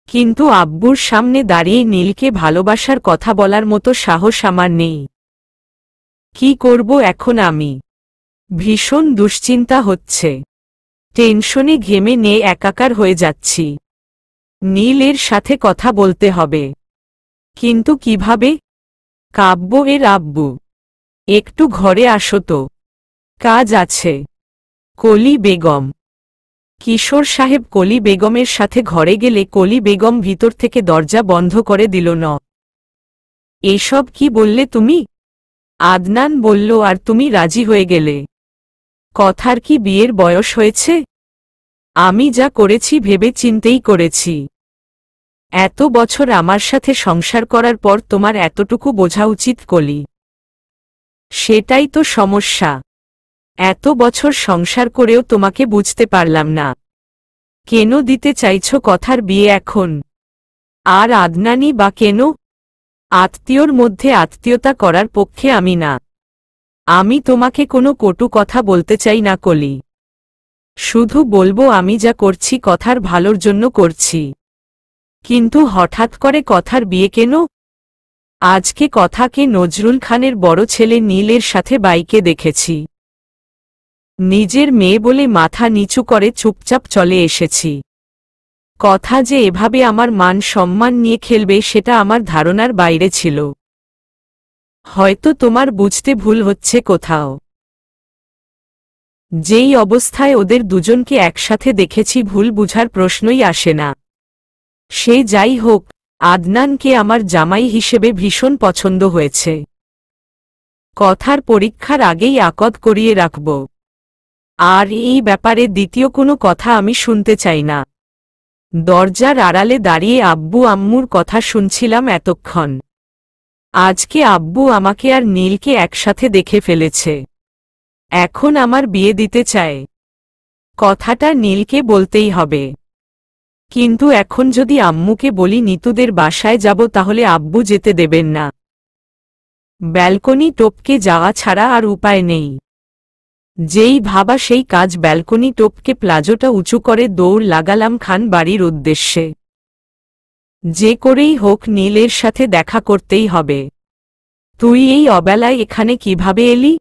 কিন্তু আব্বুর সামনে দাঁড়িয়ে নীলকে ভালোবাসার কথা বলার মতো সাহস আমার নেই। কি করব এখন আমি? ভীষণ দুশ্চিন্তা হচ্ছে। টেনশনে ঘেমে নিয়ে একাকার হয়ে যাচ্ছি। নীলের সাথে কথা বলতে হবে। কিন্তু কিভাবে? কাব্য এর আব্বু, একটু ঘরে আসো তো, কাজ আছে। কলি বেগম। কিশোর সাহেব কলি বেগমের সাথে ঘরে গেলে কলি বেগম ভিতর থেকে দরজা বন্ধ করে দিল। এসব কি বললে তুমি? আদনান বলল, আর তুমি রাজি হয়ে গেলে? কথার কি বিয়ের বয়স হয়েছে? আমি যা করেছি ভেবে চিন্তেই করেছি। এত বছর আমার সাথে সংসার করার পর তোমার এতটুকু বোঝা উচিত কলি। সেটাই তো সমস্যা। এত বছর সংসার করেও তোমাকে বুঝতে পারলাম না। কেন দিতে চাইছো কথার বিয়ে এখন? আর আদনানি বা কেন? আত্মীয়র মধ্যে আত্মীয়তা করার পক্ষে আমি না। আমি তোমাকে কোনো কটু কথা বলতে চাই না কলি। শুধু বলবো আমি যা করছি কথার ভালোর জন্য করছি। কিন্তু হঠাৎ করে কথার বিয়ে কেন? আজকে কথাকে নজরুল খানের বড় ছেলে নীলের সাথে বাইকে দেখেছি। নিজের মেয়ে বলে মাথা নিচু করে চুপচাপ চলে এসেছি। কথা যে এভাবে আমার মান সম্মান নিয়ে খেলবে সেটা আমার ধারণার বাইরে ছিল। হয়তো তোমার বুঝতে ভুল হচ্ছে কোথাও। যেই অবস্থায় ওদের দুজনকে একসাথে দেখেছি ভুল বুঝার প্রশ্নই আসে না। সে যাই হোক, আদনানকে আমার জামাই হিসেবে ভীষণ পছন্দ হয়েছে। কথার পরীক্ষার আগেই আকদ করিয়ে রাখব। আর এই ব্যাপারে দ্বিতীয় কোনো কথা আমি শুনতে চাই না। দরজার আড়ালে দাঁড়িয়ে আব্বু আম্মুর কথা শুনছিলাম এতক্ষণ। আজকে আব্বু আমাকে আর নীলকে একসাথে দেখে ফেলেছে। এখন আমার বিয়ে দিতে চায়। কথাটা নীলকে বলতেই হবে। কিন্তু এখন যদি আম্মুকে বলি নিতুদের বাসায় যাব তাহলে আব্বু যেতে দেবেন না। ব্যালকনি টপকে যাওয়া ছাড়া আর উপায় নেই। যেই ভাবা সেই কাজ, ব্যালকনি টপকে প্লাজোটা উঁচু করে দৌড় লাগালাম খান বাড়ির উদ্দেশ্যে। যে করেই হোক নীলের সাথে দেখা করতেই হবে। তুই এই অবেলায় এখানে কিভাবে এলি?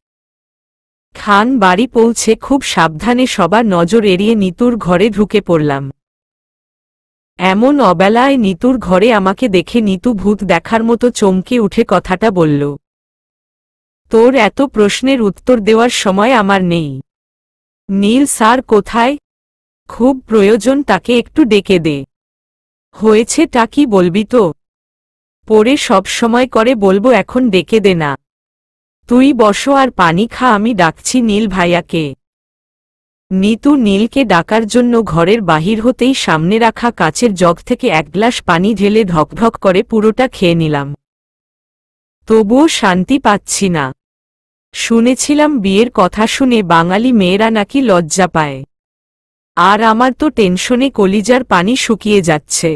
খান বাড়ি পৌঁছে খুব সাবধানে সবার নজর এড়িয়ে নিতুর ঘরে ঢুকে পড়লাম। এমন অবেলায় নিতুর ঘরে আমাকে দেখে নিতু ভূত দেখার মতো চমকে উঠে কথাটা বলল, তোর এত প্রশ্নের উত্তর দেওয়ার সময় আমার নেই। নীল স্যার কোথায়? খুব প্রয়োজন, তাকে একটু ডেকে দে। হয়েছেটা কি বলবি তো? পরে সব সময় করে বলবো, এখন ডেকে দে না। তুই বসো আর পানি খা, আমি ডাকছি নীল ভাইয়াকে। নিতু নীলকে ডাকার জন্য ঘরের বাহির হতেই সামনে রাখা কাচের জগ থেকে এক গ্লাস পানি ঢেলে ঢকঢক করে পুরোটা খেয়ে নিলাম। তবুও শান্তি পাচ্ছি না। শুনেছিলাম বিয়ের কথা শুনে বাঙালি মেয়েরা নাকি লজ্জা পায়। আর আমার তো টেনশনে কলিজার পানি শুকিয়ে যাচ্ছে।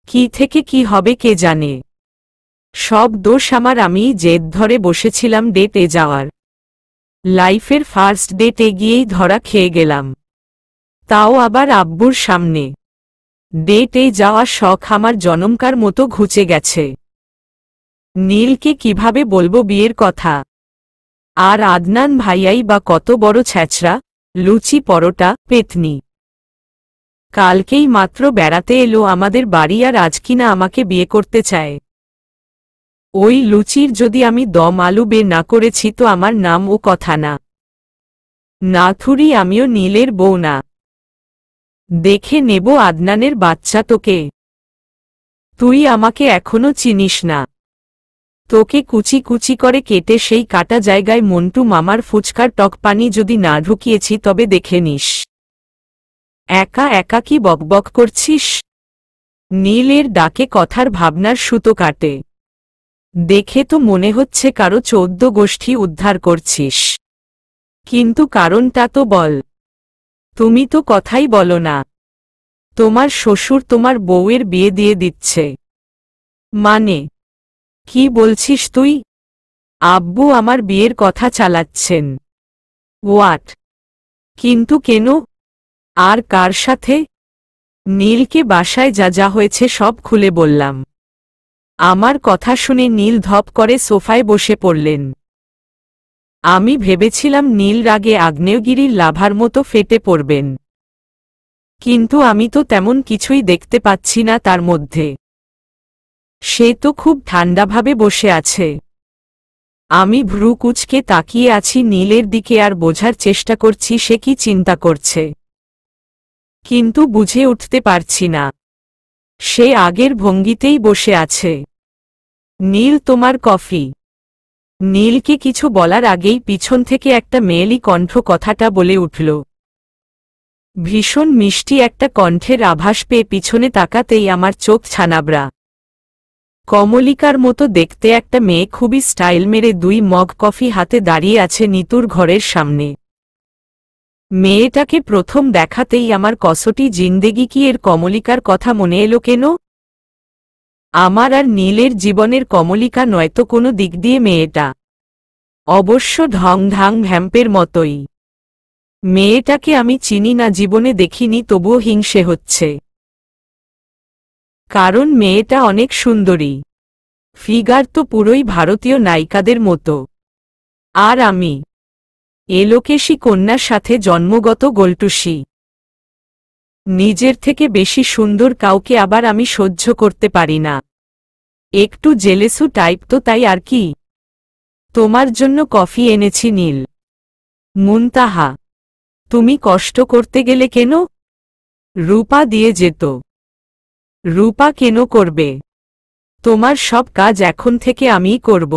কি থেকে কি হবে কে জানে। সব দোষ আমার, আমিই জেদ ধরে বসেছিলাম ডেটে যাওয়ার। লাইফের ফার্স্ট ডেটে গিয়েই ধরা খেয়ে গেলাম, তাও আবার আব্বুর সামনে। ডেটে যাওয়া শখ আমার জনমকার মতো ঘুচে গেছে। নীলকে কিভাবে বলবো বিয়ের কথা? আর আদনান ভাইয়াই বা কত বড় ছ্যাচরা, লুচি পরোটা পেতনি। কালকেই মাত্র বেড়াতে এলো আমাদের বাড়ি, আর আজ কিনা আমাকে বিয়ে করতে চায়। ওই লুচির যদি আমি দম আলু বের না করেছি তো আমার নাম ও কথা না। নাথুরি আমিও নীলের বউ না। দেখে নেব আদনানের বাচ্চা তোকে। তুই আমাকে এখনো চিনিস না। তোকে কুচি কুচি করে কেটে সেই কাটা জায়গায় মন্টু মামার ফুচকার টক পানি যদি না ঢুকিয়েছি তবে দেখে নিস। একা একা কি বকবক করছিস? নীলের ডাকে কথার ভাবনার সুতো কাটে। দেখে তো মনে হচ্ছে কারো 14 গোষ্ঠী উদ্ধার করছিস। কিন্তু কারণটা তো বল। তুমি তো কথাই বলো না। তোমার শ্বশুর তোমার বউয়ের বিয়ে দিয়ে দিচ্ছে। মানে কি বলছিস তুই? আব্বু আমার বিয়ের কথা চালাচ্ছেন। হোয়াট? কিন্তু কেন? আর কার সাথে? নীলকে বাসায় যা যা হয়েছে সব খুলে বললাম। আমার কথা শুনে নীল ধপ করে সোফায় বসে পড়লেন। আমি ভেবেছিলাম নীল রাগে আগ্নেয়গিরির লাভার মতো ফেটে পড়বেন, কিন্তু আমি তো তেমন কিছুই দেখতে পাচ্ছি না তার মধ্যে। সে তো খুব ঠান্ডাভাবে বসে আছে। আমি ভ্রু কুঁচকে তাকিয়ে আছি নীলের দিকে আর বোঝার চেষ্টা করছি সে কি চিন্তা করছে, কিন্তু বুঝে উঠতে পারছি না। সে আগের ভঙ্গিতেই বসে আছে। নীল, তোমার কফি। নীলকে কিছু বলার আগেই পিছন থেকে একটা মেয়েলি কণ্ঠ কথাটা বলে উঠল। ভীষণ মিষ্টি একটা কণ্ঠের আভাস পেয়ে পিছনে তাকাতেই আমার চোখ ছানাবড়া। কমলিকার মতো দেখতে একটা মেয়ে খুবই স্টাইল মেরে 2 মগ কফি হাতে দাঁড়িয়ে আছে নিতুর ঘরের সামনে। মেয়েটাকে প্রথম দেখাতেই আমার কসটি জিন্দেগি কি এর কমলিকার কথা মনে এলো কেন? আমার আর নীলের জীবনের কমলিকা নয়তো কোনো দিক দিয়ে মেয়েটা। অবশ্য ঢং ঢাং ভ্যাম্পের মতোই। মেয়েটাকে আমি চিনি না, জীবনে দেখিনি, তবুও হিংসে হচ্ছে। কারণ মেয়েটা অনেক সুন্দরী। ফিগার তো পুরোই ভারতীয় নায়িকাদের মতো। আর আমি এলোকেশী কন্যার সাথে জন্মগত গোলটুসি। নিজের থেকে বেশি সুন্দর কাউকে আবার আমি সহ্য করতে পারি না। একটু জেলেসু টাইপ তো, তাই আর কি। তোমার জন্য কফি এনেছি নীল। মুনতাহা, তুমি কষ্ট করতে গেলে কেন? রূপা দিয়ে যেত। রূপা কেন করবে? তোমার সব কাজ এখন থেকে আমিই করব।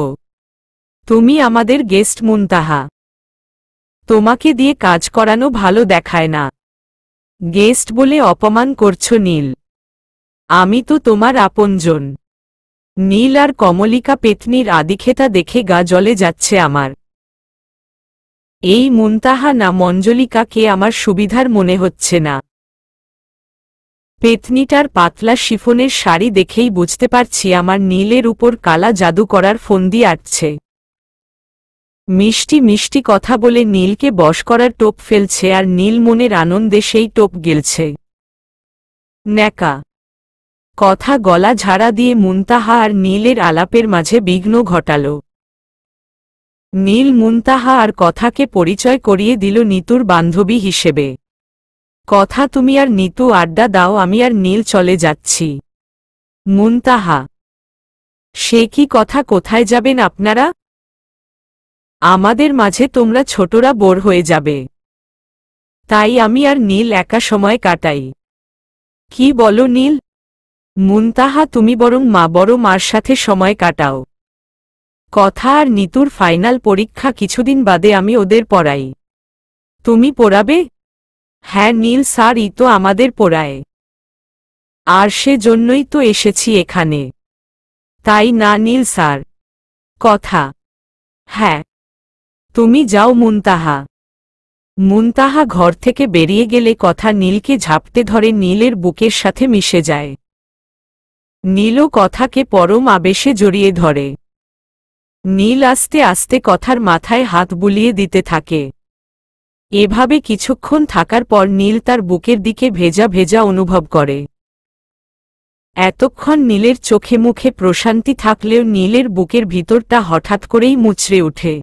তুমি আমাদের গেস্ট মুনতাহা। তোমাকে দিয়ে কাজ করানো ভালো দেখায় না। গেস্ট বলে অপমান করছো নীল। আমি তো তোমার আপনজন। নীল আর কমলিকা পেতনির আদিক্ষেতা দেখে গা জ্বলে যাচ্ছে আমার। এই মুনতাহা না মঞ্জলিকাকে আমার সুবিধার মনে হচ্ছে না। পেতনিটার পাতলা শিফনের শাড়ি দেখেই বুঝতে পারছি আমার নীলের উপর কালা জাদু করার ফন্দি আটছে। মিষ্টি মিষ্টি কথা বলে নীলকে বশ করার টোপ ফেলছে আর নীল মনের আনন্দে সেই টোপ গিলছে। ন্যাকা কথা গলা ঝাড়া দিয়ে মুনতাহা আর নীলের আলাপের মাঝে বিঘ্ন ঘটাল। নীল মুনতাহা আর কথাকে পরিচয় করিয়ে দিল নিতুর বান্ধবী হিসেবে। কথা, তুমি আর নিতু আড্ডা দাও, আমি আর নীল চলে যাচ্ছি। মুনতাহা, সে কি কথা, কোথায় যাবেন আপনারা? আমাদের মাঝে তোমরা ছোটরা বোর হয়ে যাবে, তাই আমি আর নীল একা সময় কাটাই। কি বলো নীল? মুনতাহা, তুমি বরং বড় মার সাথে সময় কাটাও। কথা আর নিতুর ফাইনাল পরীক্ষা কিছুদিন বাদে, আমি ওদের পড়াই। তুমি পড়াবে? হ্যাঁ নীল স্যার, ই তো আমাদের পড়ায়। আর সে জন্যই তো এসেছি এখানে। তাই না নীল স্যার? কথা, হ্যাঁ। তুমি যাও মুনতাহা। মুনতাহা ঘর থেকে বেরিয়ে গেলে কথা নীলকে ঝাপটে ধরে নীলের বুকের সাথে মিশে যায়। নীলও কথাকে পরম আবেশে জড়িয়ে ধরে। নীল আস্তে আস্তে কথার মাথায় হাত বুলিয়ে দিতে থাকে। এভাবে কিছুক্ষণ থাকার পর নীল তার বুকের দিকে ভেজা ভেজা অনুভব করে। এতক্ষণ নীলের চোখে মুখে প্রশান্তি থাকলেও নীলের বুকের ভিতরটা হঠাৎ করেই মুচড়ে ওঠে।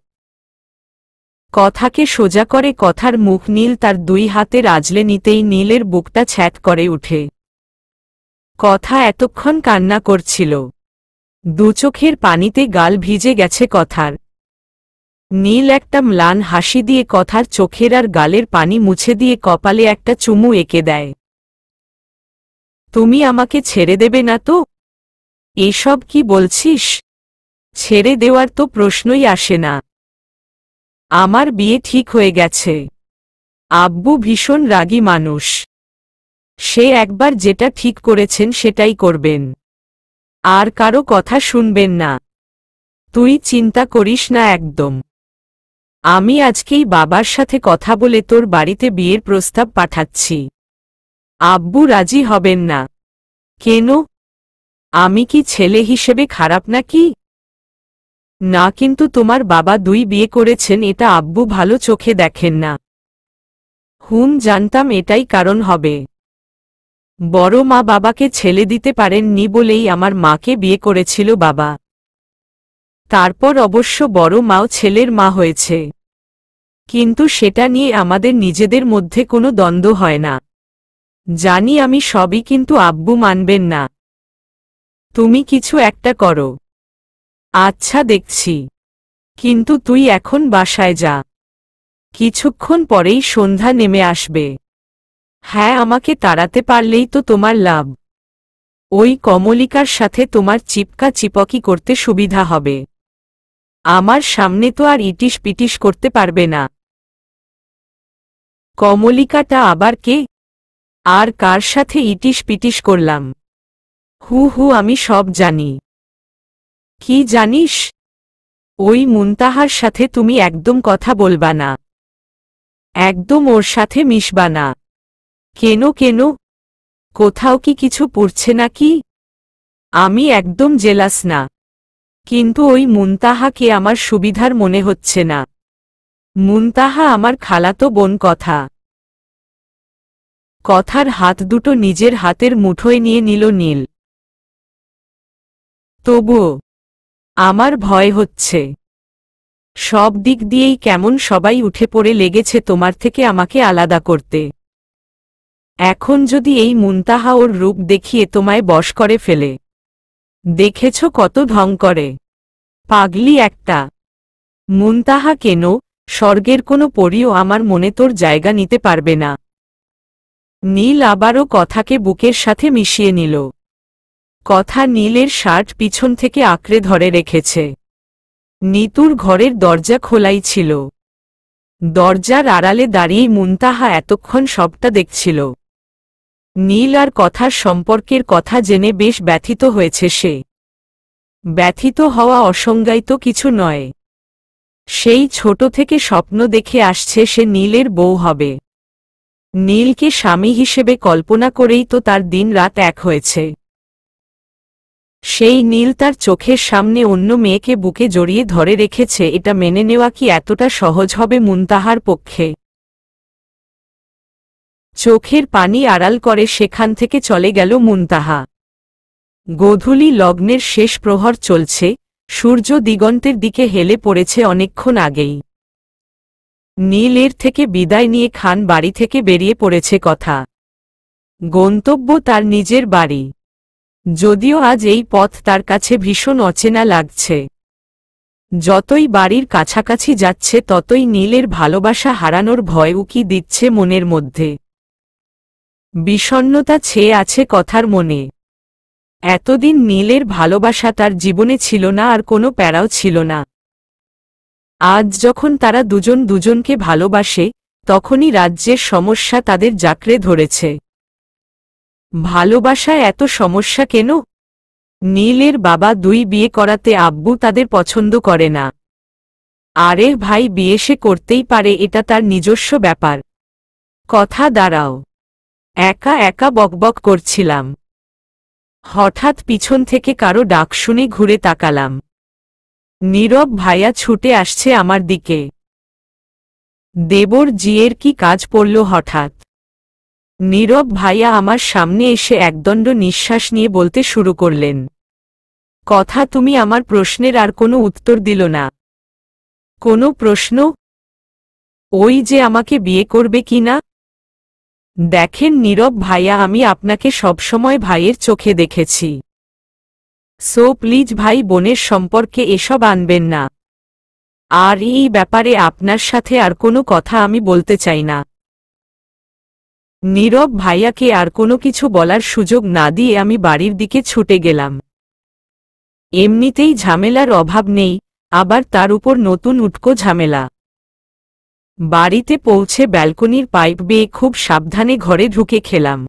কথাকে সোজা করে কথার মুখ নীল তার 2 হাতে আঁচলে নিতেই নীলের বুকটা ছ্যাঁত করে উঠে। কথা এতক্ষণ কান্না করছিল। 2 চোখের পানিতে গাল ভিজে গেছে কথার। নীল একটা ম্লান হাসি দিয়ে কথার চোখের আর গালের পানি মুছে দিয়ে কপালে একটা চুমু এঁকে দেয়। তুমি আমাকে ছেড়ে দেবে না তো? এসব কি বলছিস? ছেড়ে দেওয়ার তো প্রশ্নই আসে না। আমার বিয়ে ঠিক হয়ে গেছে। আব্বু ভীষণ রাগী মানুষ। সে একবার যেটা ঠিক করেছেন সেটাই করবেন, আর কারো কথা শুনবেন না। তুই চিন্তা করিস না একদম। আমি আজকেই বাবার সাথে কথা বলে তোর বাড়িতে বিয়ের প্রস্তাব পাঠাচ্ছি। আব্বু রাজি হবেন না। কেন? আমি কি ছেলে হিসেবে খারাপ নাকি? না, কিন্তু তোমার বাবা 2 বিয়ে করেছেন, এটা আব্বু ভালো চোখে দেখেন না। জানতাম এটাই কারণ হবে। বড় মা বাবাকে ছেলে দিতে পারেননি বলেই আমার মাকে বিয়ে করেছিল বাবা। তারপর অবশ্য বড় মাও ছেলের মা হয়েছে, কিন্তু সেটা নিয়ে আমাদের নিজেদের মধ্যে কোনো দ্বন্দ্ব হয় না। জানি আমি সবই, কিন্তু আব্বু মানবেন না। তুমি কিছু একটা করো। আচ্ছা দেখছি, কিন্তু তুই এখন বাসায় যা। কিছুক্ষণ পরেই সন্ধ্যা নেমে আসবে। হ্যাঁ, আমাকে তাড়াতে পারলেই তো তোমার লাভ। ওই কমলিকার সাথে তোমার চিপকা চিপকি করতে সুবিধা হবে। আমার সামনে তো আর ইটিস পিটিস করতে পারবে না। কমলিকাটা আবার কে? আর কার সাথে ইটিস পিটিস করলাম? আমি সব জানি। কি জানিস? ওই মুনতাহার সাথে তুমি একদম কথা বলবা না, একদম ওর সাথে মিশবা না। কেন কেন? কোথাও কি কিছু পড়ছে নাকি? আমি একদম জেলাস না, কিন্তু ওই মুনতাহাকে আমার সুবিধার মনে হচ্ছে না। মুনতাহা আমার খালাতো বোন। কথার হাত দুটো নিজের হাতের মুঠোয় নিয়ে নিল নীল। তবুও আমার ভয় হচ্ছে। সব দিক দিয়েই কেমন সবাই উঠে পড়ে লেগেছে তোমার থেকে আমাকে আলাদা করতে। এখন যদি এই মুনতাহা ওর রূপ দেখিয়ে তোমায় বশ করে ফেলে। দেখেছ কত ঢং করে, পাগলি একটা। মুনতাহা কেন, স্বর্গের কোনো পরীও আমার মনে তোর জায়গা নিতে পারবে না। নীল আবারও কথাকে বুকের সাথে মিশিয়ে নিল। কথা নীলের শার্ট পিছন থেকে আঁকড়ে ধরে রেখেছে। নিতুর ঘরের দরজা খোলাই ছিল। দরজার আড়ালে দাঁড়িয়ে মুনতাহা এতক্ষণ সবটা দেখছিল। নীল আর কথার সম্পর্কের কথা জেনে বেশ ব্যথিত হয়েছে সে। ব্যথিত হওয়া অসংজ্ঞায়িত কিছু নয়। সেই ছোট থেকে স্বপ্ন দেখে আসছে সে নীলের বউ হবে। নীলকে স্বামী হিসেবে কল্পনা করেই তো তার দিন রাত এক হয়েছে। সেই নীল তার চোখের সামনে অন্য মেয়েকে বুকে জড়িয়ে ধরে রেখেছে, এটা মেনে নেওয়া কি এতটা সহজ হবে মুনতাহার পক্ষে? চোখের পানি আড়াল করে সেখান থেকে চলে গেল মুনতাহা। গোধূলি লগ্নের শেষ প্রহর চলছে, সূর্য দিগন্তের দিকে হেলে পড়েছে অনেকক্ষণ আগেই। নীল এর থেকে বিদায় নিয়ে খান বাড়ি থেকে বেরিয়ে পড়েছে। কথা গন্তব্য তার নিজের বাড়ি। যদিও আজ এই পথ তার কাছে ভীষণ অচেনা লাগছে। যতই বাড়ির কাছাকাছি যাচ্ছে ততই নীলের ভালোবাসা হারানোর ভয় উকি দিচ্ছে মনের মধ্যে। বিষণ্ণতা ছেয়ে আছে কথার মনে। এতদিন নীলের ভালোবাসা তার জীবনে ছিল না, আর কোনো প্যারাও ছিল না। আজ যখন তারা দুজন দুজনকে ভালোবাসে, তখনই রাজ্যের সমস্যা তাদের জাকড়ে ধরেছে। ভালোবাসায় এত সমস্যা কেন? নীলের বাবা দুই বিয়ে করাতে আব্বু তাদের পছন্দ করে না। আরে ভাই, বিয়ে সে করতেই পারে, এটা তার নিজস্ব ব্যাপার। কথা দাঁড়াও, একা একা বকবক করছিলাম। হঠাৎ পিছন থেকে কারো ডাক শুনে ঘুরে তাকালাম। নীরব ভাইয়া ছুটে আসছে আমার দিকে। দেবর জিয়ের কি কাজ পড়ল হঠাৎ? নীরব ভাইয়া আমার সামনে এসে একদণ্ড নিঃশ্বাস নিয়ে বলতে শুরু করলেন। কথা তুমি আমার প্রশ্নের আর কোনো উত্তর দিল না। কোনো প্রশ্ন? ওই যে আমাকে বিয়ে করবে কি না? দেখেন নীরব ভাইয়া, আমি আপনাকে সবসময় ভাইয়ের চোখে দেখেছি। সো প্লিজ ভাই বোনের সম্পর্কে এসব আনবেন না। আর এই ব্যাপারে আপনার সাথে আর কোনো কথা আমি বলতে চাই না। নীরব ভাইয়াকে আর কোনো কিছু বলার সুযোগ না দিয়ে আমি বাড়ির দিকে ছুটে গেলাম। এমনিতেই ঝামেলার অভাব নেই, আবার তার উপর নতুন উটকো ঝামেলা। বাড়িতে পৌঁছে ব্যালকনির পাইপ বেয়ে খুব সাবধানে ঘরে ঢুকে খেলাম।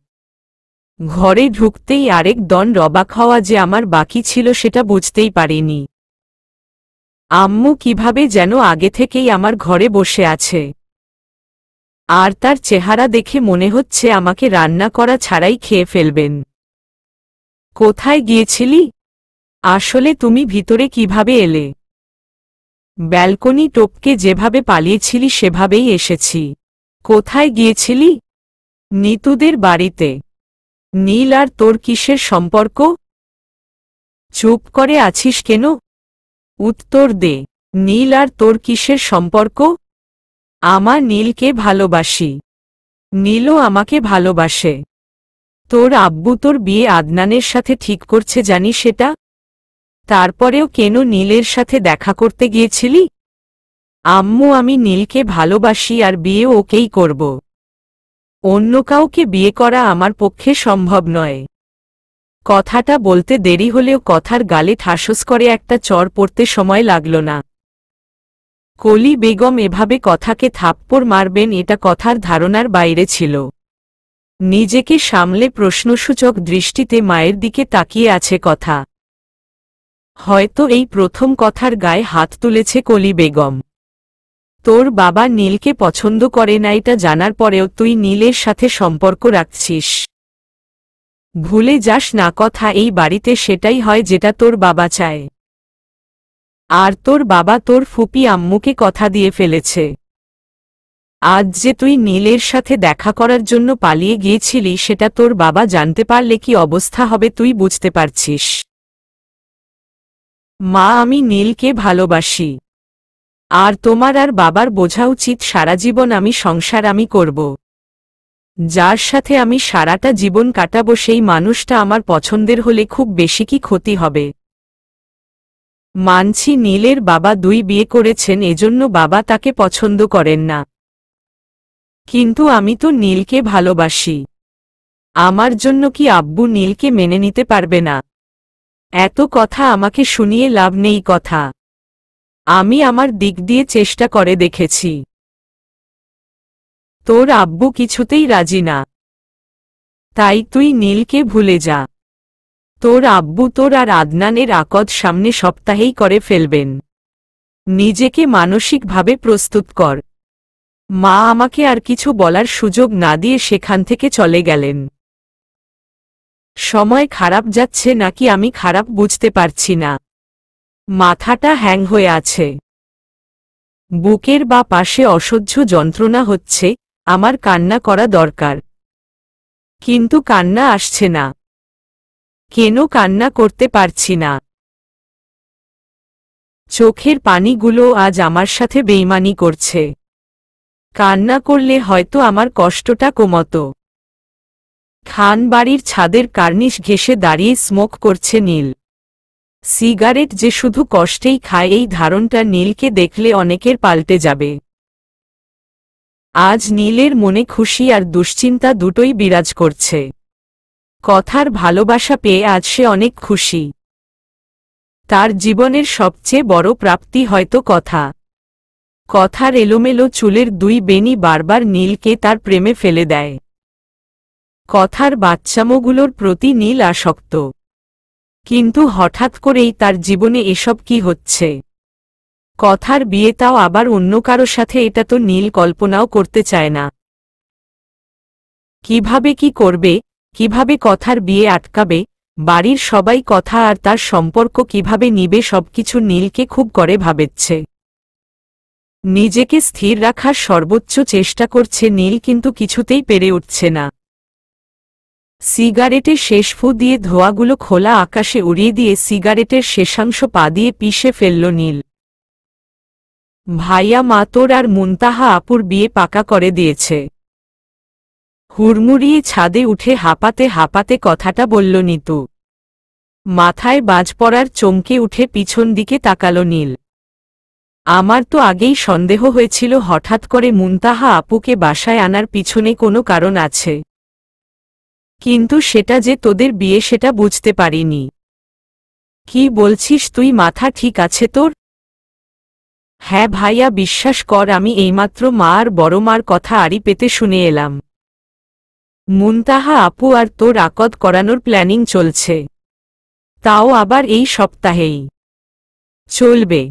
ঘরে ঢুকতেই আরেক দণ্ড অবাক হওয়া যে আমার বাকি ছিল সেটা বুঝতেই পারিনি। আম্মু কিভাবে যেন আগে থেকেই আমার ঘরে বসে আছে, আর তার চেহারা দেখে মনে হচ্ছে আমাকে রান্না করা ছাড়াই খেয়ে ফেলবেন। কোথায় গিয়েছিলি? আসলে তুমি ভিতরে কিভাবে এলে? ব্যালকনি টপকে যেভাবে পালিয়েছিলি সেভাবেই এসেছি। কোথায় গিয়েছিলি? নিতুদের বাড়িতে। নীল আর তোর কিসের সম্পর্ক? চুপ করে আছিস কেন? উত্তর দে, নীল আর তোর কিসের সম্পর্ক? আমার নীলকে ভালোবাসি, নীলও আমাকে ভালোবাসে। তোর আব্বু তোর বিয়ে আদনানের সাথে ঠিক করছে জানি সেটা? তারপরেও কেন নীলের সাথে দেখা করতে গিয়েছিলি? আম্মু, আমি নীলকে ভালোবাসি আর বিয়ে ওকেই করব। অন্য কাউকে বিয়ে করা আমার পক্ষে সম্ভব নয়। কথাটা বলতে দেরি হলেও কথার গালে ঠাসস করে একটা চড় পড়তে সময় লাগল না। কলি বেগম এভাবে কথাকে থাপ্পড় মারবেন এটা কথার ধারণার বাইরে ছিল। নিজেকে সামলে প্রশ্নসূচক দৃষ্টিতে মায়ের দিকে তাকিয়ে আছে কথা। হয়তো এই প্রথম কথার গায়ে হাত তুলেছে কলি বেগম। তোর বাবা নীলকে পছন্দ করে না এটা জানার পরেও তুই নীলের সাথে সম্পর্ক রাখছিস। ভুলে যাস না কথা, এই বাড়িতে সেটাই হয় যেটা তোর বাবা চায়। আর তোর বাবা তোর ফুপি আম্মুকে কথা দিয়ে ফেলেছে। আজ যে তুই নীলের সাথে দেখা করার জন্য পালিয়ে গিয়েছিলি সেটা তোর বাবা জানতে পারলে কি অবস্থা হবে তুই বুঝতে পারছিস? মা, আমি নীলকে ভালোবাসি। আর তোমার আর বাবার বোঝা উচিত সারা জীবন আমি সংসার আমি করব। যার সাথে আমি সারাটা জীবন কাটাবো সেই মানুষটা আমার পছন্দের হলে খুব বেশি কি ক্ষতি হবে? মানছি নীলের বাবা 2 বিয়ে করেছেন, এজন্য বাবা তাকে পছন্দ করেন না। কিন্তু আমি তো নীলকে ভালোবাসি। আমার জন্য কি আব্বু নীলকে মেনে নিতে পারবে না? এত কথা আমাকে শুনিয়ে লাভ নেই কথা। আমি আমার দিক দিয়ে চেষ্টা করে দেখেছি। তোর আব্বু কিছুতেই রাজি না। তাই তুই নীলকে ভুলে যা। তোর আব্বু তোর আর আদনানের আকদ সামনে সপ্তাহেই করে ফেলবেন। নিজেকে মানসিকভাবে প্রস্তুত কর। মা আমাকে আর কিছু বলার সুযোগ না দিয়ে সেখান থেকে চলে গেলেন। সময় খারাপ যাচ্ছে নাকি আমি খারাপ বুঝতে পারছি না। মাথাটা হ্যাং হয়ে আছে। বুকের বা পাশে অসহ্য যন্ত্রণা হচ্ছে, আমার কান্না করা দরকার। কিন্তু কান্না আসছে না। কেন কান্না করতে পারছি না? চোখের পানিগুলো আজ আমার সাথে বেইমানি করছে। কান্না করলে হয়তো আমার কষ্টটা কমতো। খান বাড়ির ছাদের কার্নিশ ঘেঁষে দাঁড়িয়ে স্মোক করছে নীল। সিগারেট যে শুধু কষ্টেই খায় এই ধারণটা নীলকে দেখলে অনেকের পাল্টে যাবে। আজ নীলের মনে খুশি আর দুশ্চিন্তা দুটোই বিরাজ করছে। কথার ভালোবাসা পেয়ে আজ সে অনেক খুশি। তার জীবনের সবচেয়ে বড় প্রাপ্তি হয়তো কথা। কথার এলোমেলো চুলের 2 বেনি বারবার নীলকে তার প্রেমে ফেলে দেয়। কথার বাচ্চামোগুলোর প্রতি নীল আসক্ত। কিন্তু হঠাৎ করেই তার জীবনে এসব কি হচ্ছে? কথার বিয়ে, তাও আবার অন্য কারো সাথে, এটা তো নীল কল্পনাও করতে চায় না। কিভাবে কি করবে, কিভাবে কথার বিয়ে আটকাবে, বাড়ির সবাই কথা আর তার সম্পর্ক কিভাবে নিবে সবকিছু নীলকে খুব করে ভাবেচ্ছে। নিজেকে স্থির রাখার সর্বোচ্চ চেষ্টা করছে নীল, কিন্তু কিছুতেই পেরে উঠছে না। সিগারেটের শেষ ফু দিয়ে ধোঁয়াগুলো খোলা আকাশে উড়িয়ে দিয়ে সিগারেটের শেষাংশ পা দিয়ে পিষে ফেলল নীল। ভাইয়া, মা তোর আর মুনতাহা আপুর বিয়ে পাকা করে দিয়েছে। হুড়মুড়িয়ে ছাদে উঠে হাঁপাতে হাঁপাতে কথাটা বলল নিতু। মাথায় বাজ পড়ার চমকে উঠে পিছন দিকে তাকালো নীল। আমার তো আগেই সন্দেহ হয়েছিল হঠাৎ করে মুনতাহা আপুকে বাসায় আনার পিছনে কোনো কারণ আছে। কিন্তু সেটা যে তোদের বিয়ে সেটা বুঝতে পারিনি। কি বলছিস তুই? মাথা ঠিক আছে তোর? হ্যাঁ ভাইয়া, বিশ্বাস কর আমি এইমাত্র মা আর বড় মার কথা আড়ি পেতে শুনে এলাম। মুনতাহা আপু আর তোর আকদ করানোর প্ল্যানিং চলছে। তাও আবার এই সপ্তাহেই। চলবে।